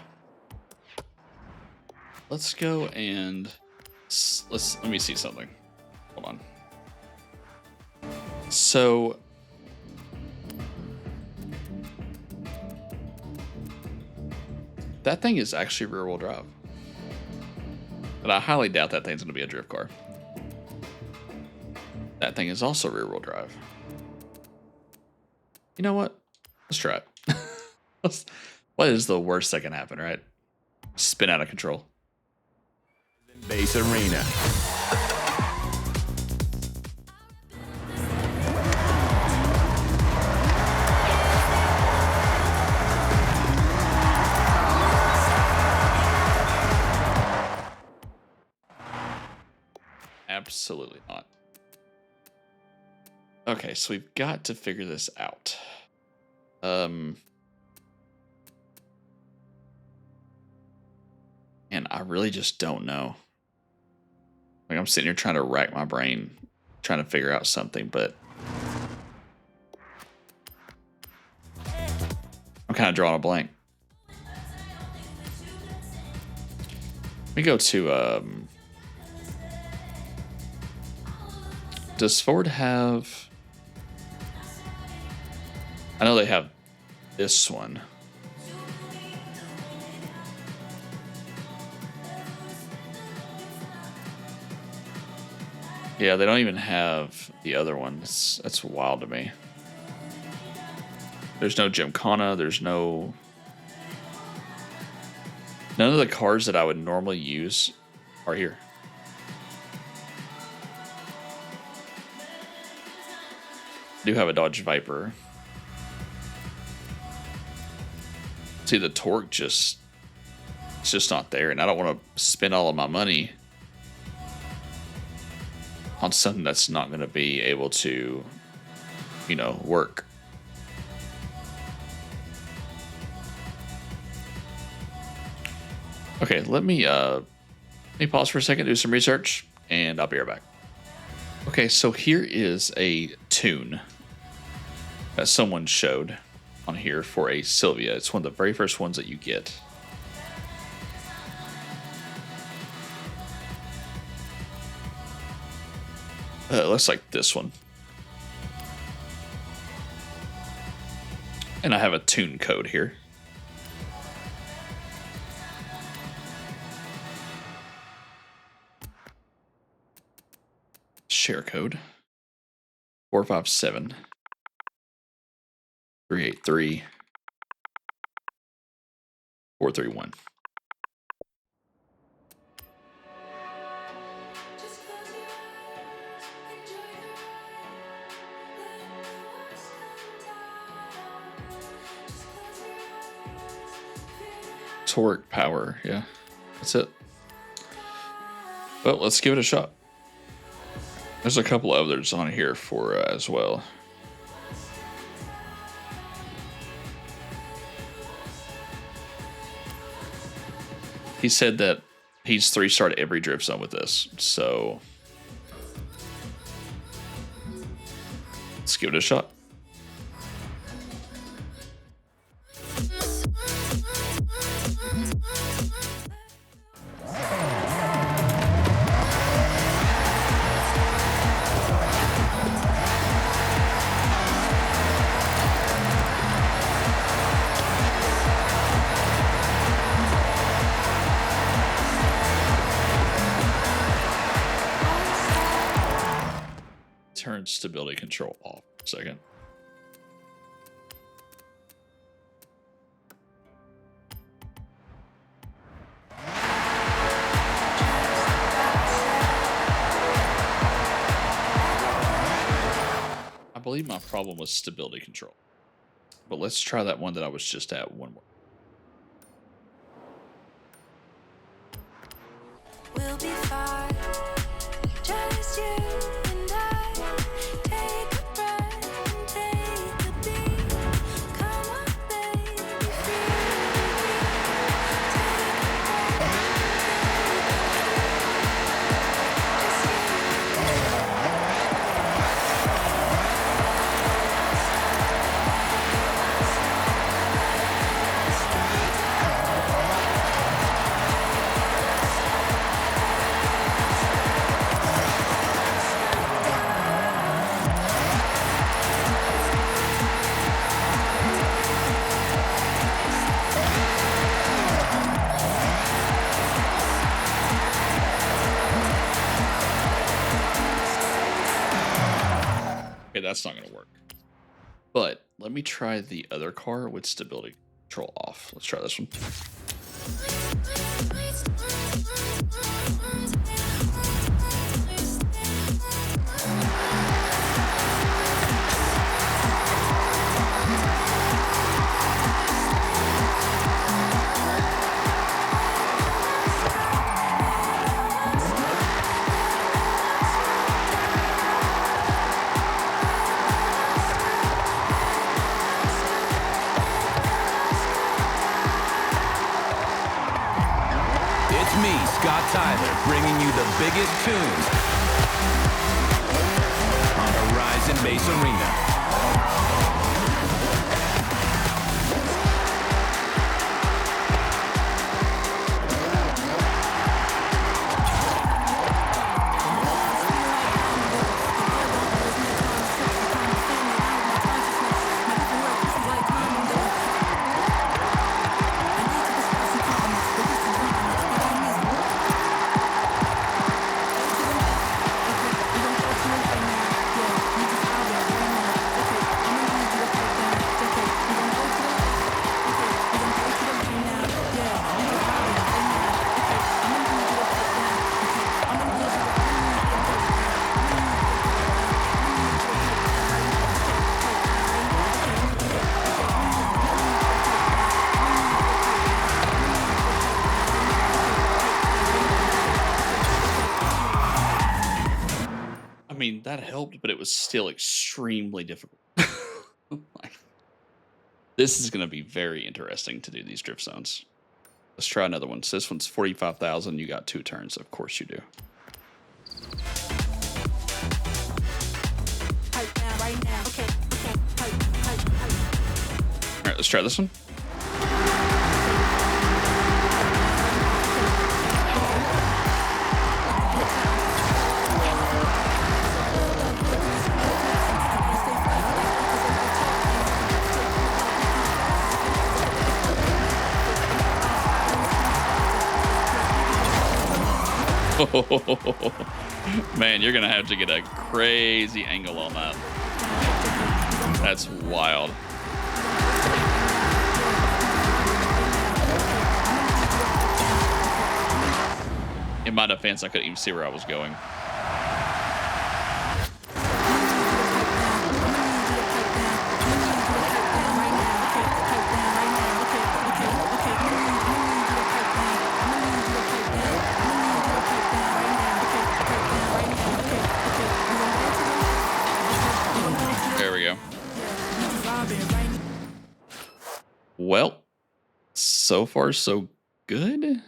Let's go and let me see something. Hold on. So that thing is actually rear-wheel drive, but I highly doubt that thing's going to be a drift car. That thing is also rear-wheel drive. You know what? Let's try it. What is the worst that can happen, right? Spin out of control. Base Arena. Absolutely not. Okay, so we've got to figure this out. And I really just don't know. Like, I'm sitting here trying to rack my brain, trying to figure out something, but I'm kind of drawing a blank. Let me go to, does Ford have, I know they have this one. Yeah, they don't even have the other ones. That's wild to me. There's no Gymkhana. There's no... None of the cars that I would normally use are here. I do have a Dodge Viper. See, the torque just... It's just not there, and I don't want to spend all of my money on something that's not going to be able to, you know, work. Okay, let me pause for a second, do some research, and I'll be right back. Okay, so here is a tune that someone showed on here for a Sylvia. It's one of the very first ones that you get. It looks like this one. And I have a tune code here. Share code. 457 383 431. Torque, power, yeah, that's it. Well, let's give it a shot. There's a couple others on here for as well. He said that he's 3-starred every drift zone with this, so let's give it a shot. Turn stability control off for a second. I believe my problem was stability control. But let's try that one that I was just at one more. We'll be fine, just you and I. Take a breath and take a beat. Come on, baby, feel Okay, that's not going to work. But let me try the other car with stability control off. Let's try this one. It's me, Scott Tyler, bringing you the biggest tunes on Horizon Base Arena. I mean, that helped, but it was still extremely difficult. Like, this is going to be very interesting to do these drift zones. Let's try another one. So this one's 45,000. You got 2 turns. Of course you do. Pipe down right now. Okay. Pipe. All right, let's try this one. Man, you're going to have to get a crazy angle on that. That's wild. In my defense, I couldn't even see where I was going. There we go. Well, so far so good.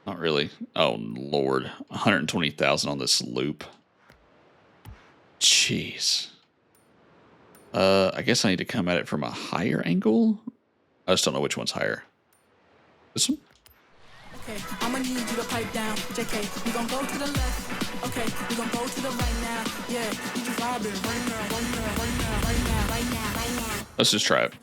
Not really. Oh Lord, 120,000 on this loop. Jeez. I guess I need to come at it from a higher angle. I just don't know which one's higher. This one? Okay, I'ma need you to pipe down. JK, we gon' go to the left. Okay, we gon' go to the right now. Yeah, you just vibing right now, right now, right now, right now, right now, right now. Let's just try it.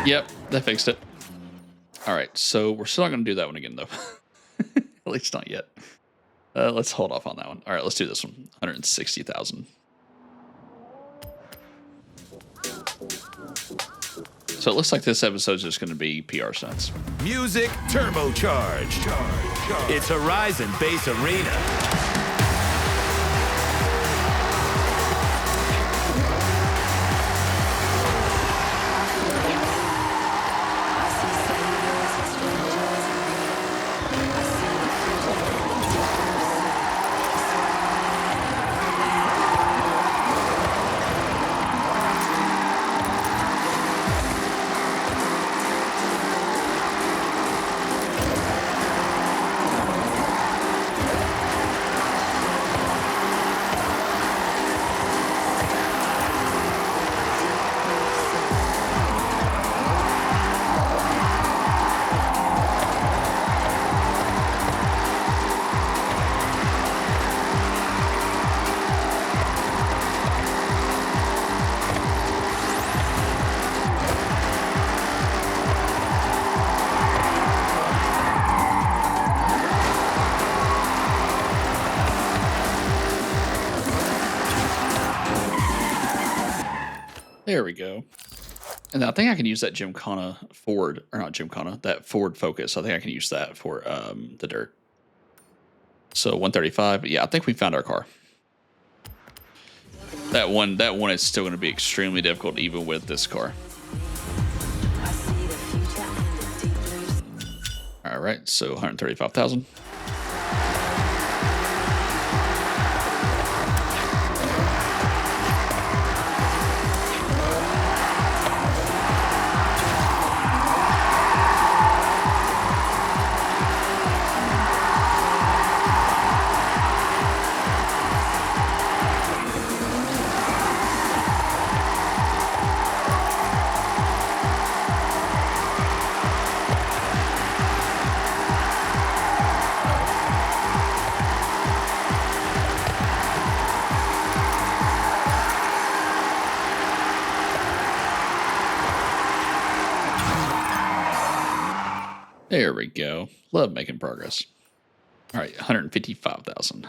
Yep, that fixed it. All right, so we're still not going to do that one again, though. At least not yet. Let's hold off on that one. All right, let's do this one. 160,000. So it looks like this episode is just going to be PR stunts. Music turbocharged. It's Horizon Base Arena. There we go. And I think I can use that Gymkhana Ford, or not Gymkhana, that Ford Focus. I think I can use that for the dirt. So 135. Yeah, I think we found our car. That one is still going to be extremely difficult even with this car. All right, so 135,000. There we go. Love making progress. All right, 155,000.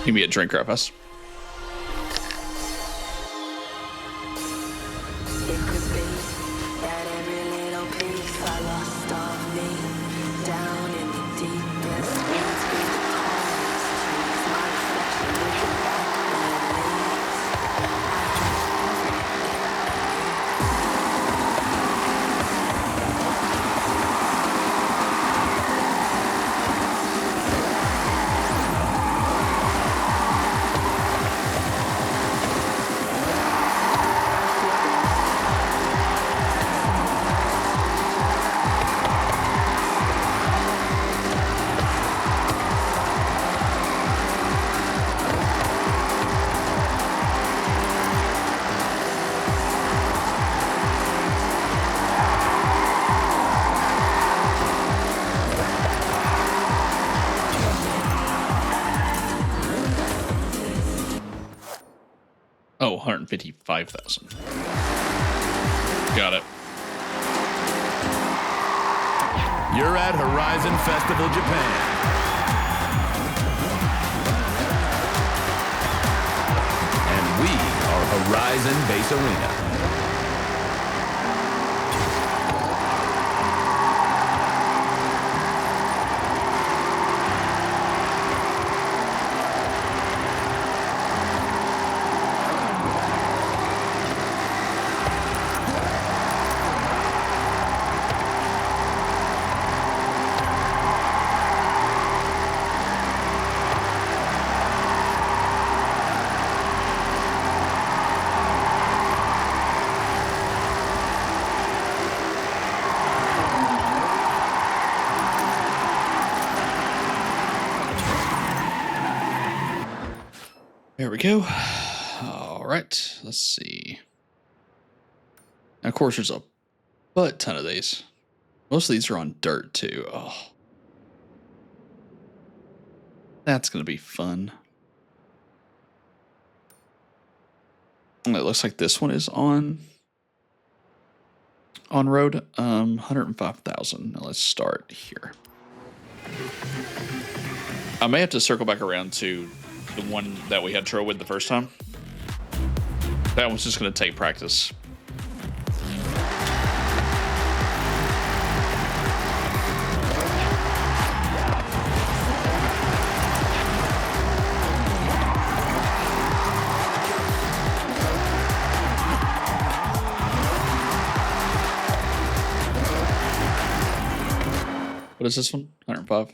Give me a drink, Rufus. It could be that every little piece I lost of me down in the deepest woods with the tallest trees. My reflection looking back on the leaves. 155,000. Got it. You're at Horizon Festival Japan. And we are Horizon Base Arena. There we go. All right, let's see. And of course, there's a butt ton of these. Most of these are on dirt too. Oh, that's gonna be fun. And it looks like this one is on road. 105,000. Now let's start here. I may have to circle back around to the one that we had trouble with the first time. That one's just going to take practice. What is this one? 105.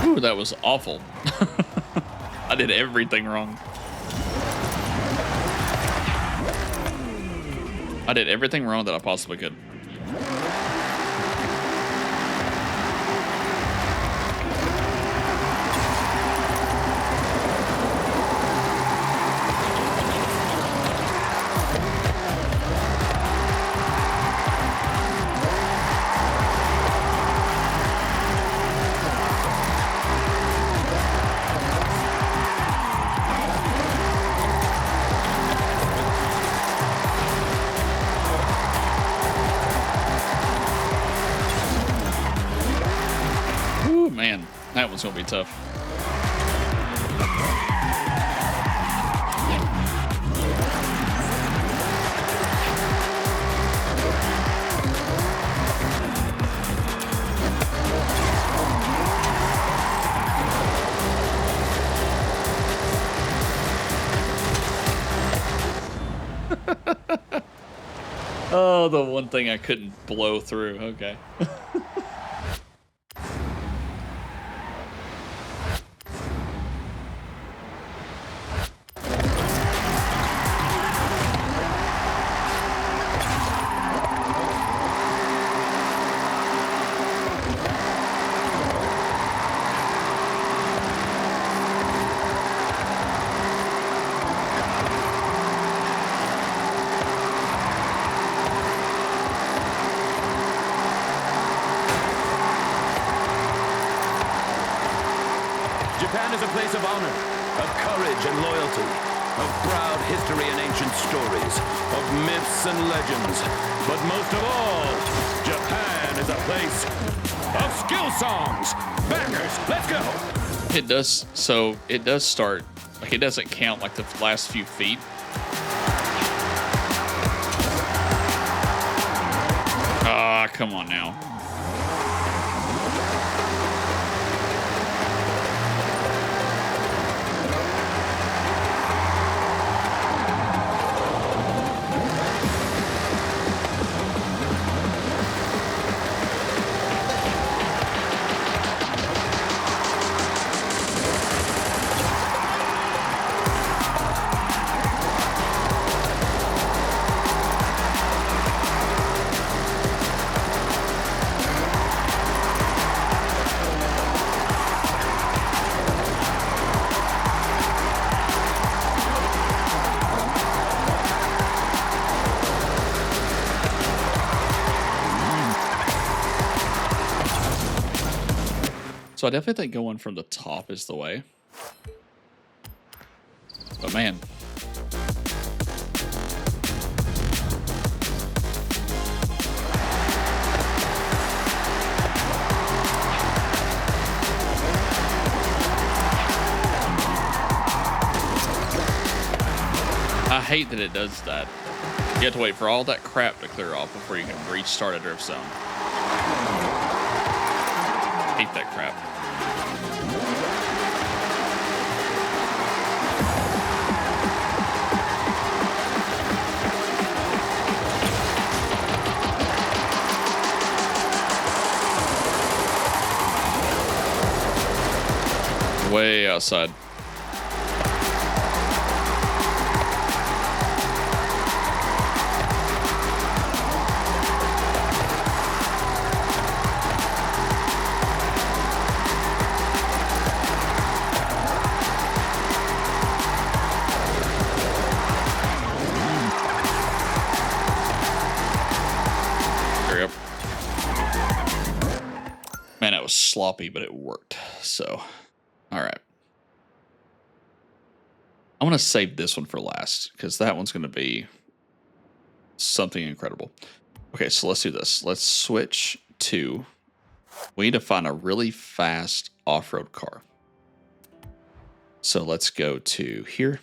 Ooh, that was awful. I did everything wrong. I did everything wrong that I possibly could. Ooh, man, that one's gonna be tough. Oh, the one thing I couldn't blow through. Okay. Japan is a place of honor, of courage and loyalty, of proud history and ancient stories, of myths and legends. But most of all, Japan is a place of skill songs. Backers, let's go! It does. So it does start. Like, it doesn't count like the last few feet. Ah, come on now. So I definitely think going from the top is the way. But man. I hate that it does that. You have to wait for all that crap to clear off before you can restart a drift zone. Hate that crap. Way outside. Hurry up. Man, that was sloppy, but it worked. So, all right. I want to save this one for last because that one's going to be something incredible. Okay, so let's do this. Let's switch to, we need to find a really fast off-road car. So let's go to here.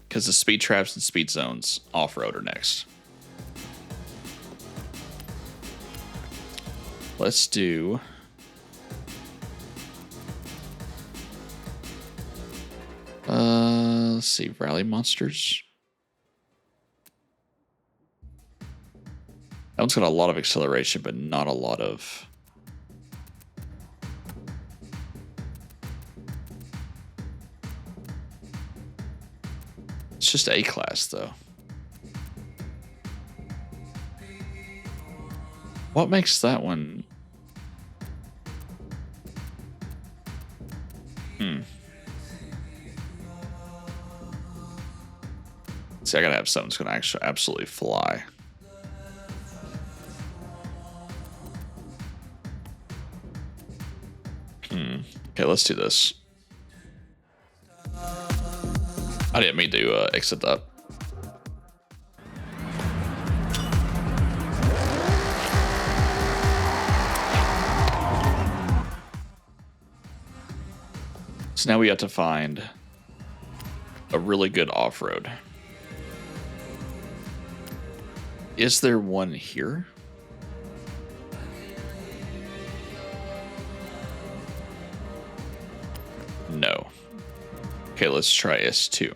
Because the speed traps and speed zones off-road are next. Let's do... let's see, Rally Monsters. That one's got a lot of acceleration, but not a lot of... It's just A-class, though. What makes that one... See, I gotta have something that's gonna actually absolutely fly. Okay, let's do this. I didn't mean to exit that. So now we have to find a really good off-road. Is there one here? No. Okay, let's try S2.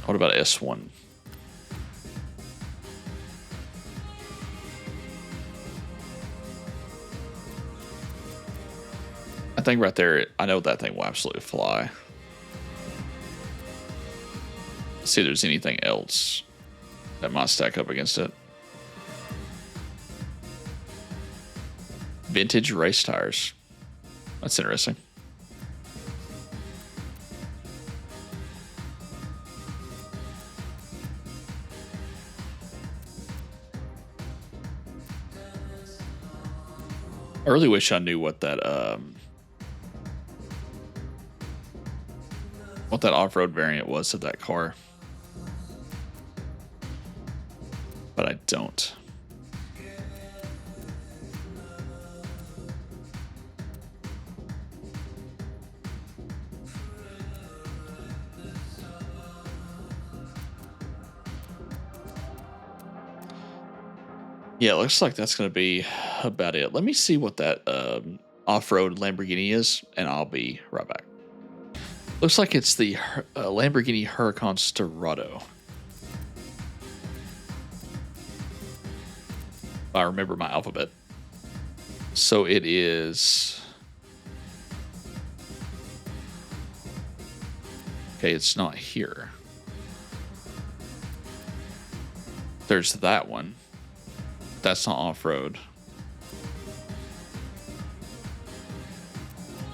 What about S1? I think right there, I know that thing will absolutely fly. Let's see if there's anything else that might stack up against it. Vintage race tires. That's interesting. I really wish I knew what that off-road variant was of that car, but I don't. Yeah, it looks like that's going to be about it. Let me see what that off-road Lamborghini is, and I'll be right back. Looks like it's the Lamborghini Huracan Storado. If I remember my alphabet. So it is... Okay, it's not here. There's that one. That's not off-road.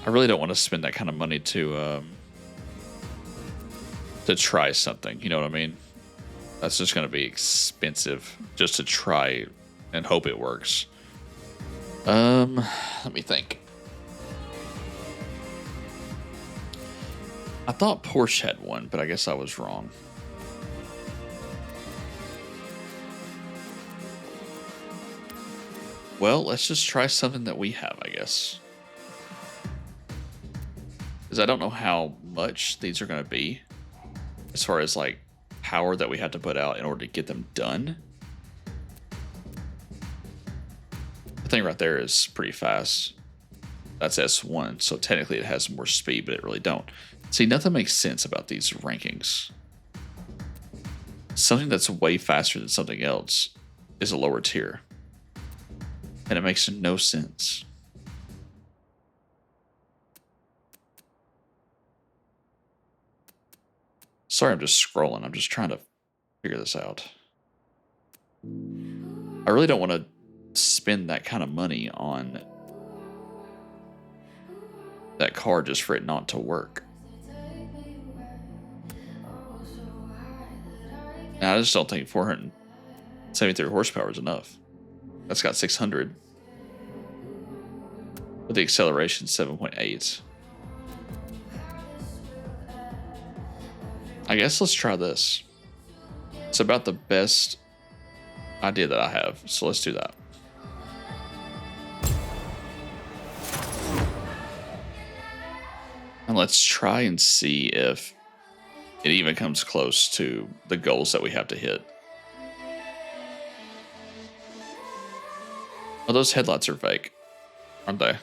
I really don't want to spend that kind of money to try something. You know what I mean? That's just going to be expensive just to try and hope it works. Let me think. I thought Porsche had one, but I guess I was wrong. Well, let's just try something that we have, I guess. Because I don't know how much these are going to be as far as like power that we have to put out in order to get them done. The thing right there is pretty fast. That's S1, so technically it has more speed, but it really don't. See, nothing makes sense about these rankings. Something that's way faster than something else is a lower tier. And it makes no sense. Sorry, I'm just scrolling. I'm just trying to figure this out. I really don't want to spend that kind of money on that car just for it not to work. Now, I just don't think 473 horsepower is enough. That's got 600. With the acceleration 7.8. I guess let's try this. It's about the best idea that I have, so let's do that. And let's try and see if it even comes close to the goals that we have to hit. Oh, those headlights are fake, aren't they?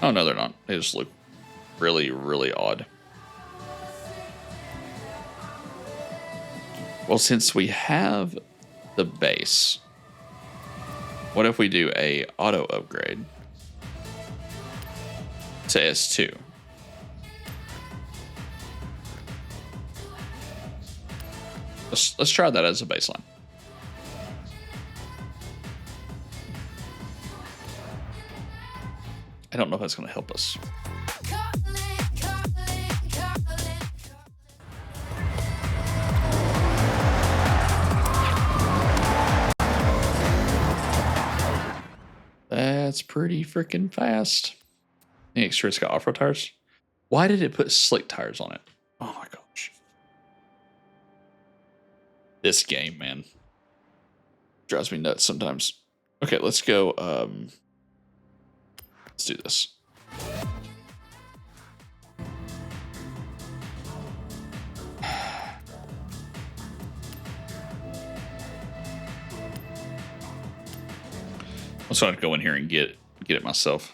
Oh, no, they're not. They just look really, really odd. Well, since we have the base, what if we do a auto upgrade to S2? Let's try that as a baseline. I don't know if that's going to help us. That's pretty freaking fast. Make sure it's got off-road tires. Why did it put slick tires on it? Oh my gosh. This game, man. Drives me nuts sometimes. Okay, let's go. Let's do this. I'm just gonna go in here and get it myself.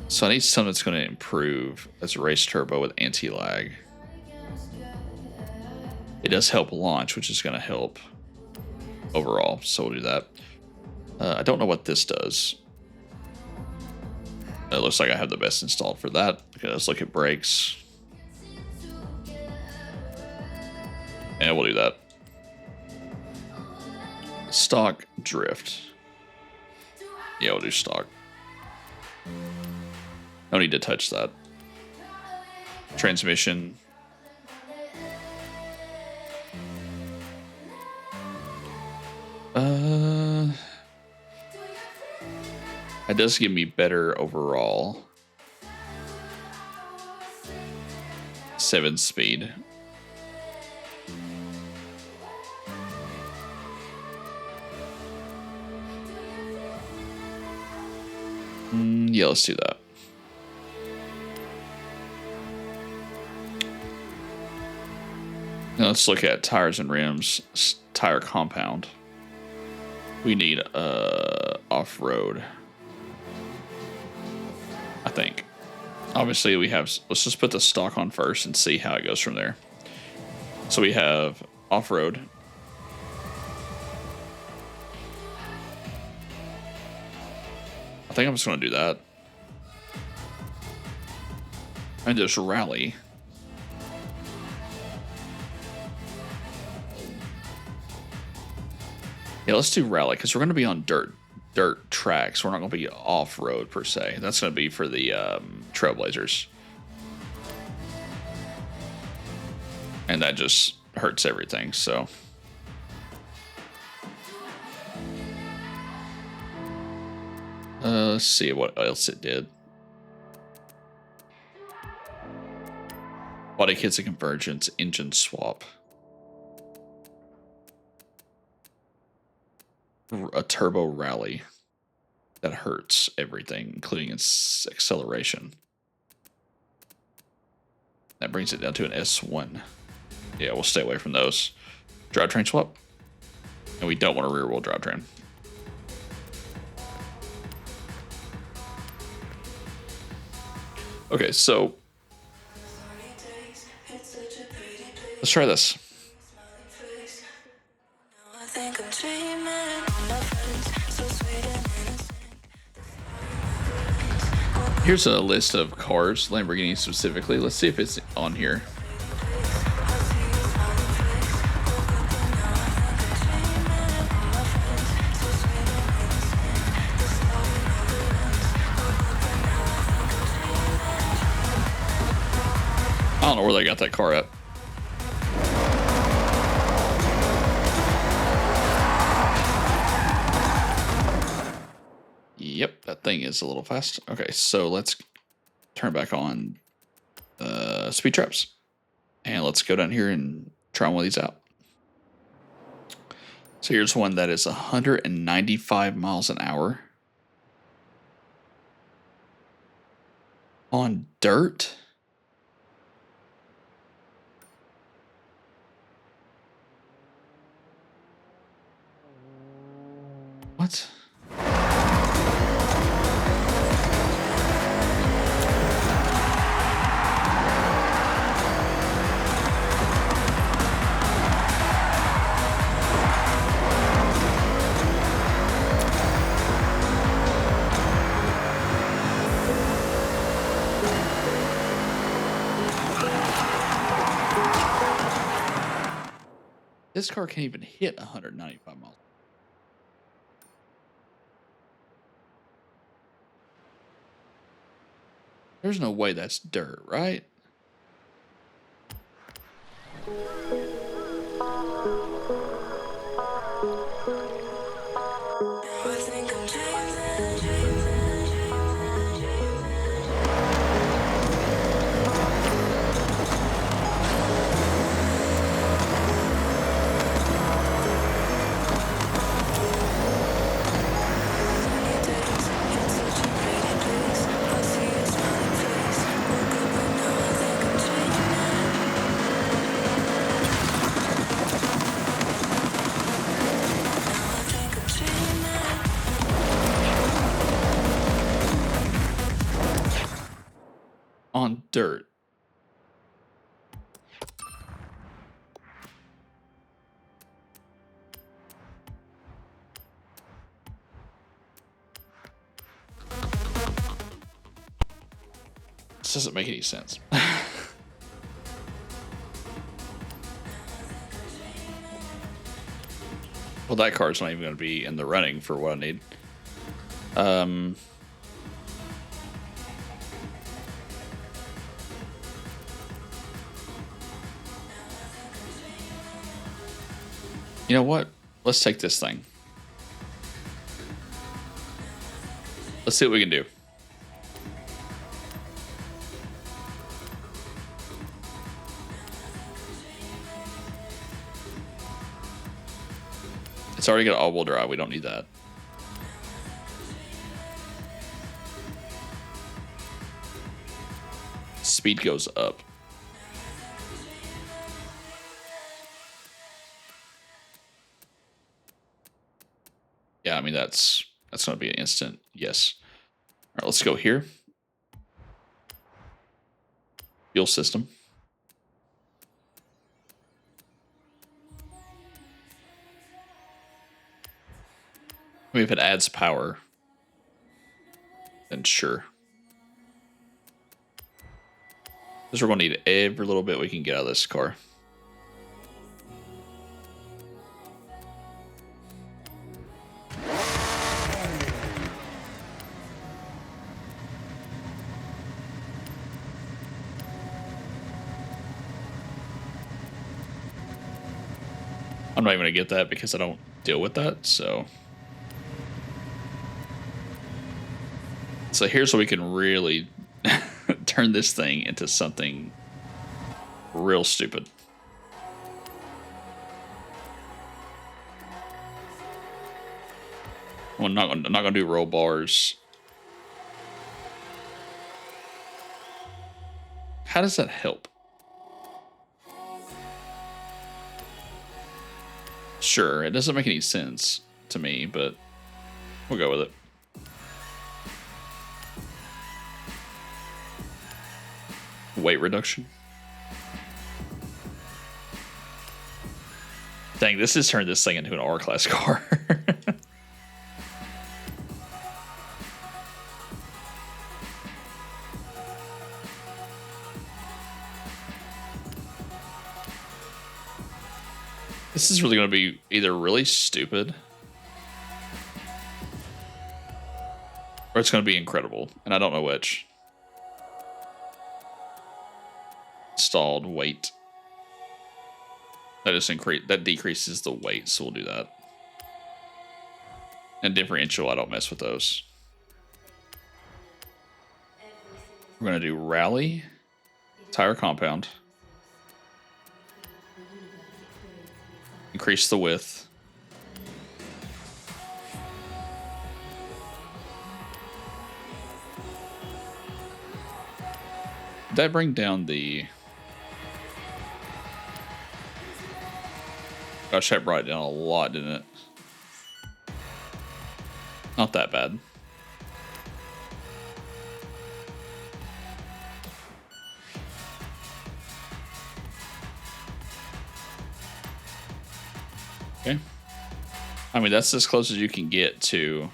So I need something that's going to improve as a race turbo with anti-lag. It does help launch, which is going to help overall. So we'll do that. I don't know what this does. It looks like I have the best installed for that. Okay, let's look at brakes. And we'll do that. Stock drift. Yeah, we'll do stock. No need to touch that. Transmission. It does give me better overall. 7 speed. Yeah, let's do that. Now let's look at tires and rims. Tire compound. We need off-road, I think. Obviously we have, let's just put the stock on first and see how it goes from there. So we have off-road. I think I'm just going to do that. And just rally. Yeah, let's do rally because we're going to be on dirt tracks. We're not going to be off road per se. That's going to be for the Trailblazers, and that just hurts everything. So. Let's see what else it did. Body kits and convergence, engine swap. A turbo rally. That hurts everything, including its acceleration. That brings it down to an S1. Yeah, we'll stay away from those. Drivetrain swap. And we don't want a rear wheel drivetrain. Okay, so let's try this. Here's a list of cars, Lamborghini specifically. Let's see if it's on here. I don't know where they got that car at. Yep, that thing is a little fast. Okay, so let's turn back on speed traps. And let's go down here and try one of these out. So here's one that is 195 miles an hour. On dirt? What? This car can't even hit 195 miles. There's no way that's dirt, right? On dirt. This doesn't make any sense. Well, that car's not even going to be in the running for what I need. You know what? Let's take this thing. Let's see what we can do. It's already got all-wheel drive. We don't need that. Speed goes up. Yeah, I mean, that's going to be an instant yes. All right, let's go here. Fuel system. I mean, if it adds power, then sure. Because we're going to need every little bit we can get out of this car. I'm not even going to get that because I don't deal with that, so here's where we can really turn this thing into something real stupid. I'm not gonna do roll bars. How does that help? Sure, it doesn't make any sense to me, but we'll go with it. Weight reduction. Dang, this has turned this thing into an R-Class car. This is really going to be either really stupid or it's going to be incredible, and I don't know which. Installed weight. That decreases the weight, so we'll do that. And differential, I don't mess with those. We're going to do rally, tire compound, increase the width. Did that bring down the... Gosh, that brought it down a lot, didn't it? Not that bad. Okay. I mean, that's as close as you can get to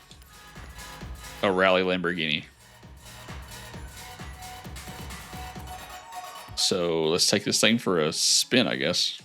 a rally Lamborghini. So let's take this thing for a spin, I guess.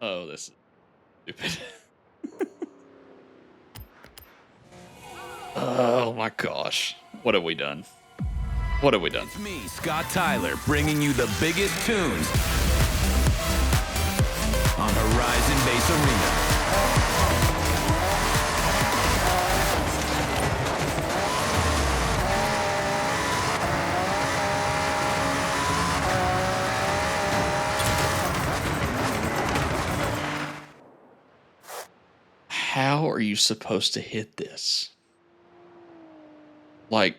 Oh, this is stupid. Oh my gosh. What have we done? What have we done? It's me, Scott Tyler, bringing you the biggest tunes on Horizon Base Arena. How are you supposed to hit this? Like,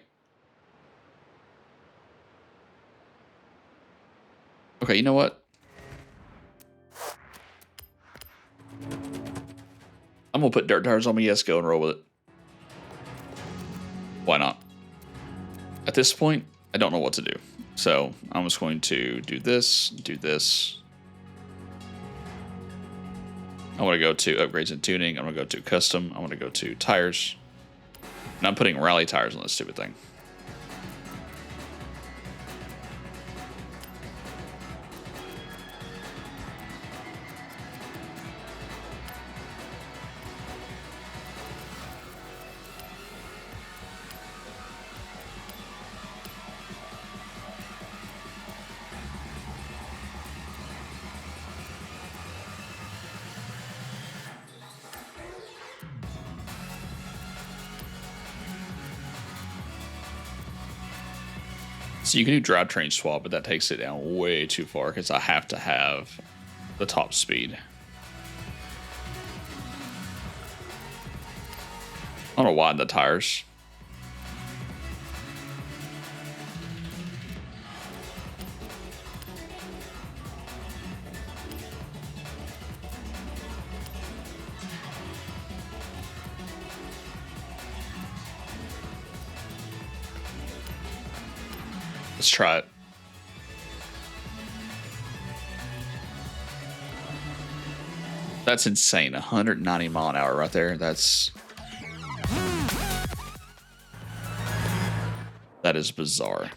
okay, you know what? I'm gonna put dirt tires on my Yes Go and roll with it. Why not? At this point, I don't know what to do. So I'm just going to do this, do this. I want to go to upgrades and tuning. I'm going to go to custom. I want to go to tires. And I'm putting rally tires on this stupid thing. So you can do drivetrain swap, but that takes it down way too far because I have to have the top speed. I want to widen the tires. Let's try it. That's insane. 190 mile an hour right there. That is bizarre.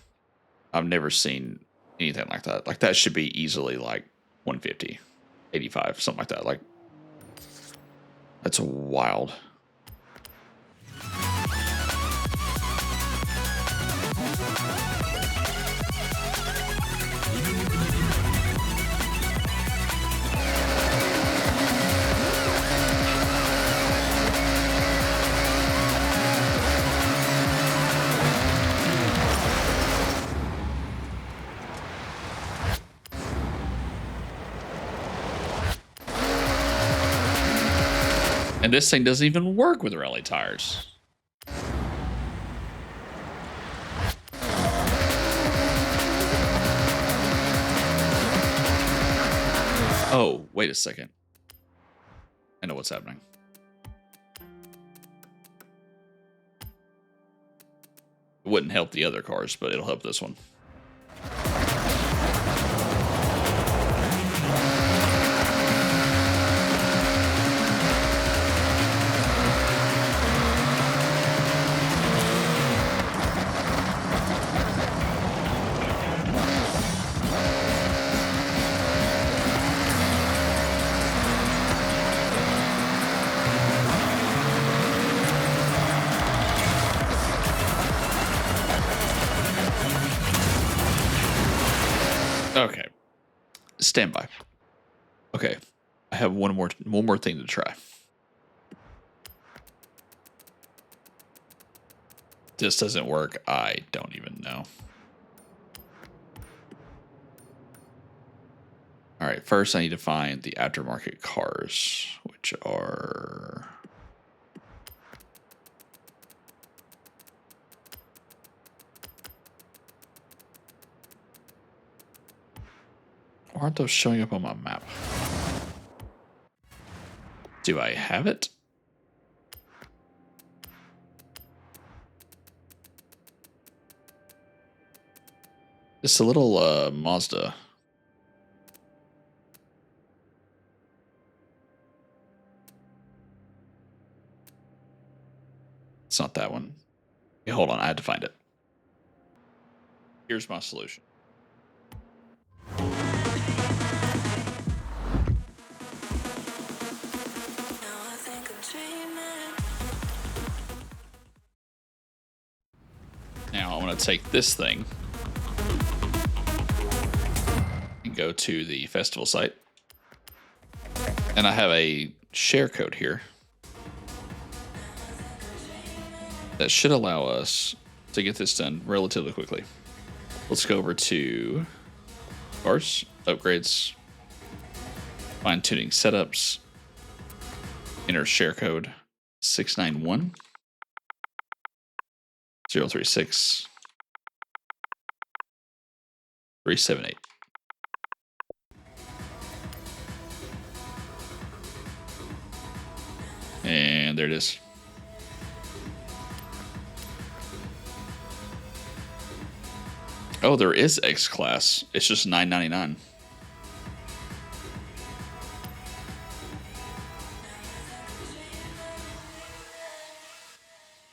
I've never seen anything like that. Like that should be easily like 150, 85, something like that. Like that's wild. And this thing doesn't even work with rally tires. Oh, wait a second. I know what's happening. It wouldn't help the other cars, but it'll help this one. Okay. Stand by. Okay. I have one more thing to try. This doesn't work. I don't even know. All right. First, I need to find the aftermarket cars, which are. Why aren't those showing up on my map? Do I have it? It's a little Mazda. It's not that one. Hey, hold on, I had to find it. Here's my solution. Now I'm going to take this thing and go to the festival site. And I have a share code here that should allow us to get this done relatively quickly. Let's go over to cars, upgrades, fine tuning setups, enter share code 691 036 378. And there it is. Oh, there is X class. It's just $9.99.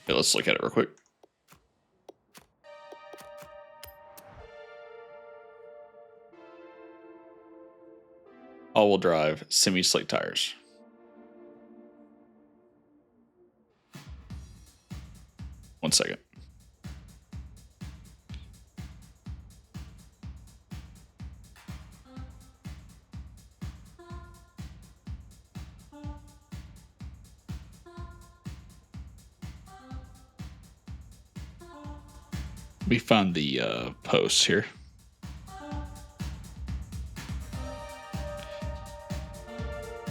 Okay, let's look at it real quick. All-wheel drive, semi-slick tires. One second. We found the posts here.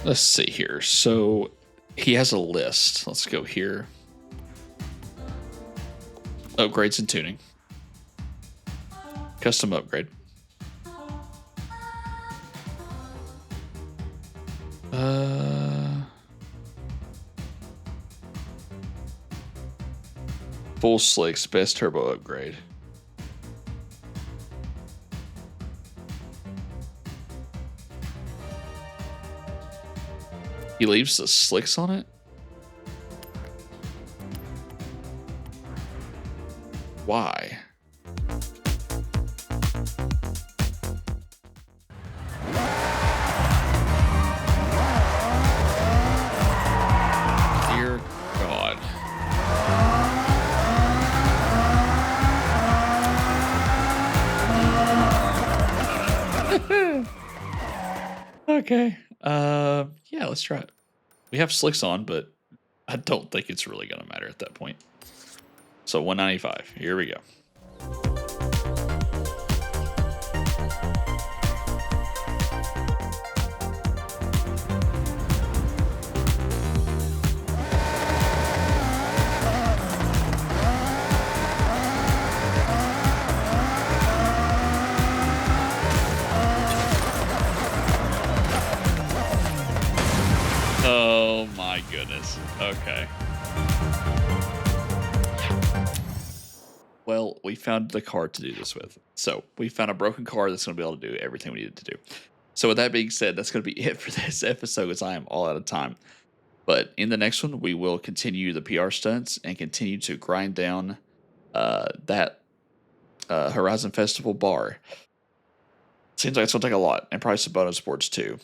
Let's see here. So he has a list. Let's go here. Upgrades and tuning. Custom upgrade. Full slicks, best turbo upgrade. He leaves the slicks on it? Why? Dear God. Okay. Yeah, let's try it. We have slicks on, but I don't think it's really gonna matter at that point. So 195. Here we go. Oh my goodness. Okay. Well, we found the card to do this with. So we found a broken card that's going to be able to do everything we needed to do. So with that being said, that's going to be it for this episode because I am all out of time. But in the next one, we will continue the PR stunts and continue to grind down that Horizon Festival bar. Seems like it's going to take a lot, and probably some bonus sports too.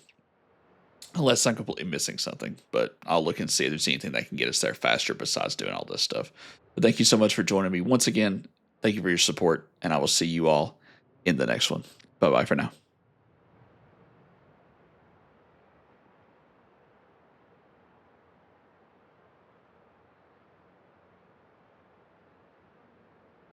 Unless I'm completely missing something, but I'll look and see if there's anything that can get us there faster besides doing all this stuff. But thank you so much for joining me once again. Thank you for your support, and I will see you all in the next one. Bye bye for now.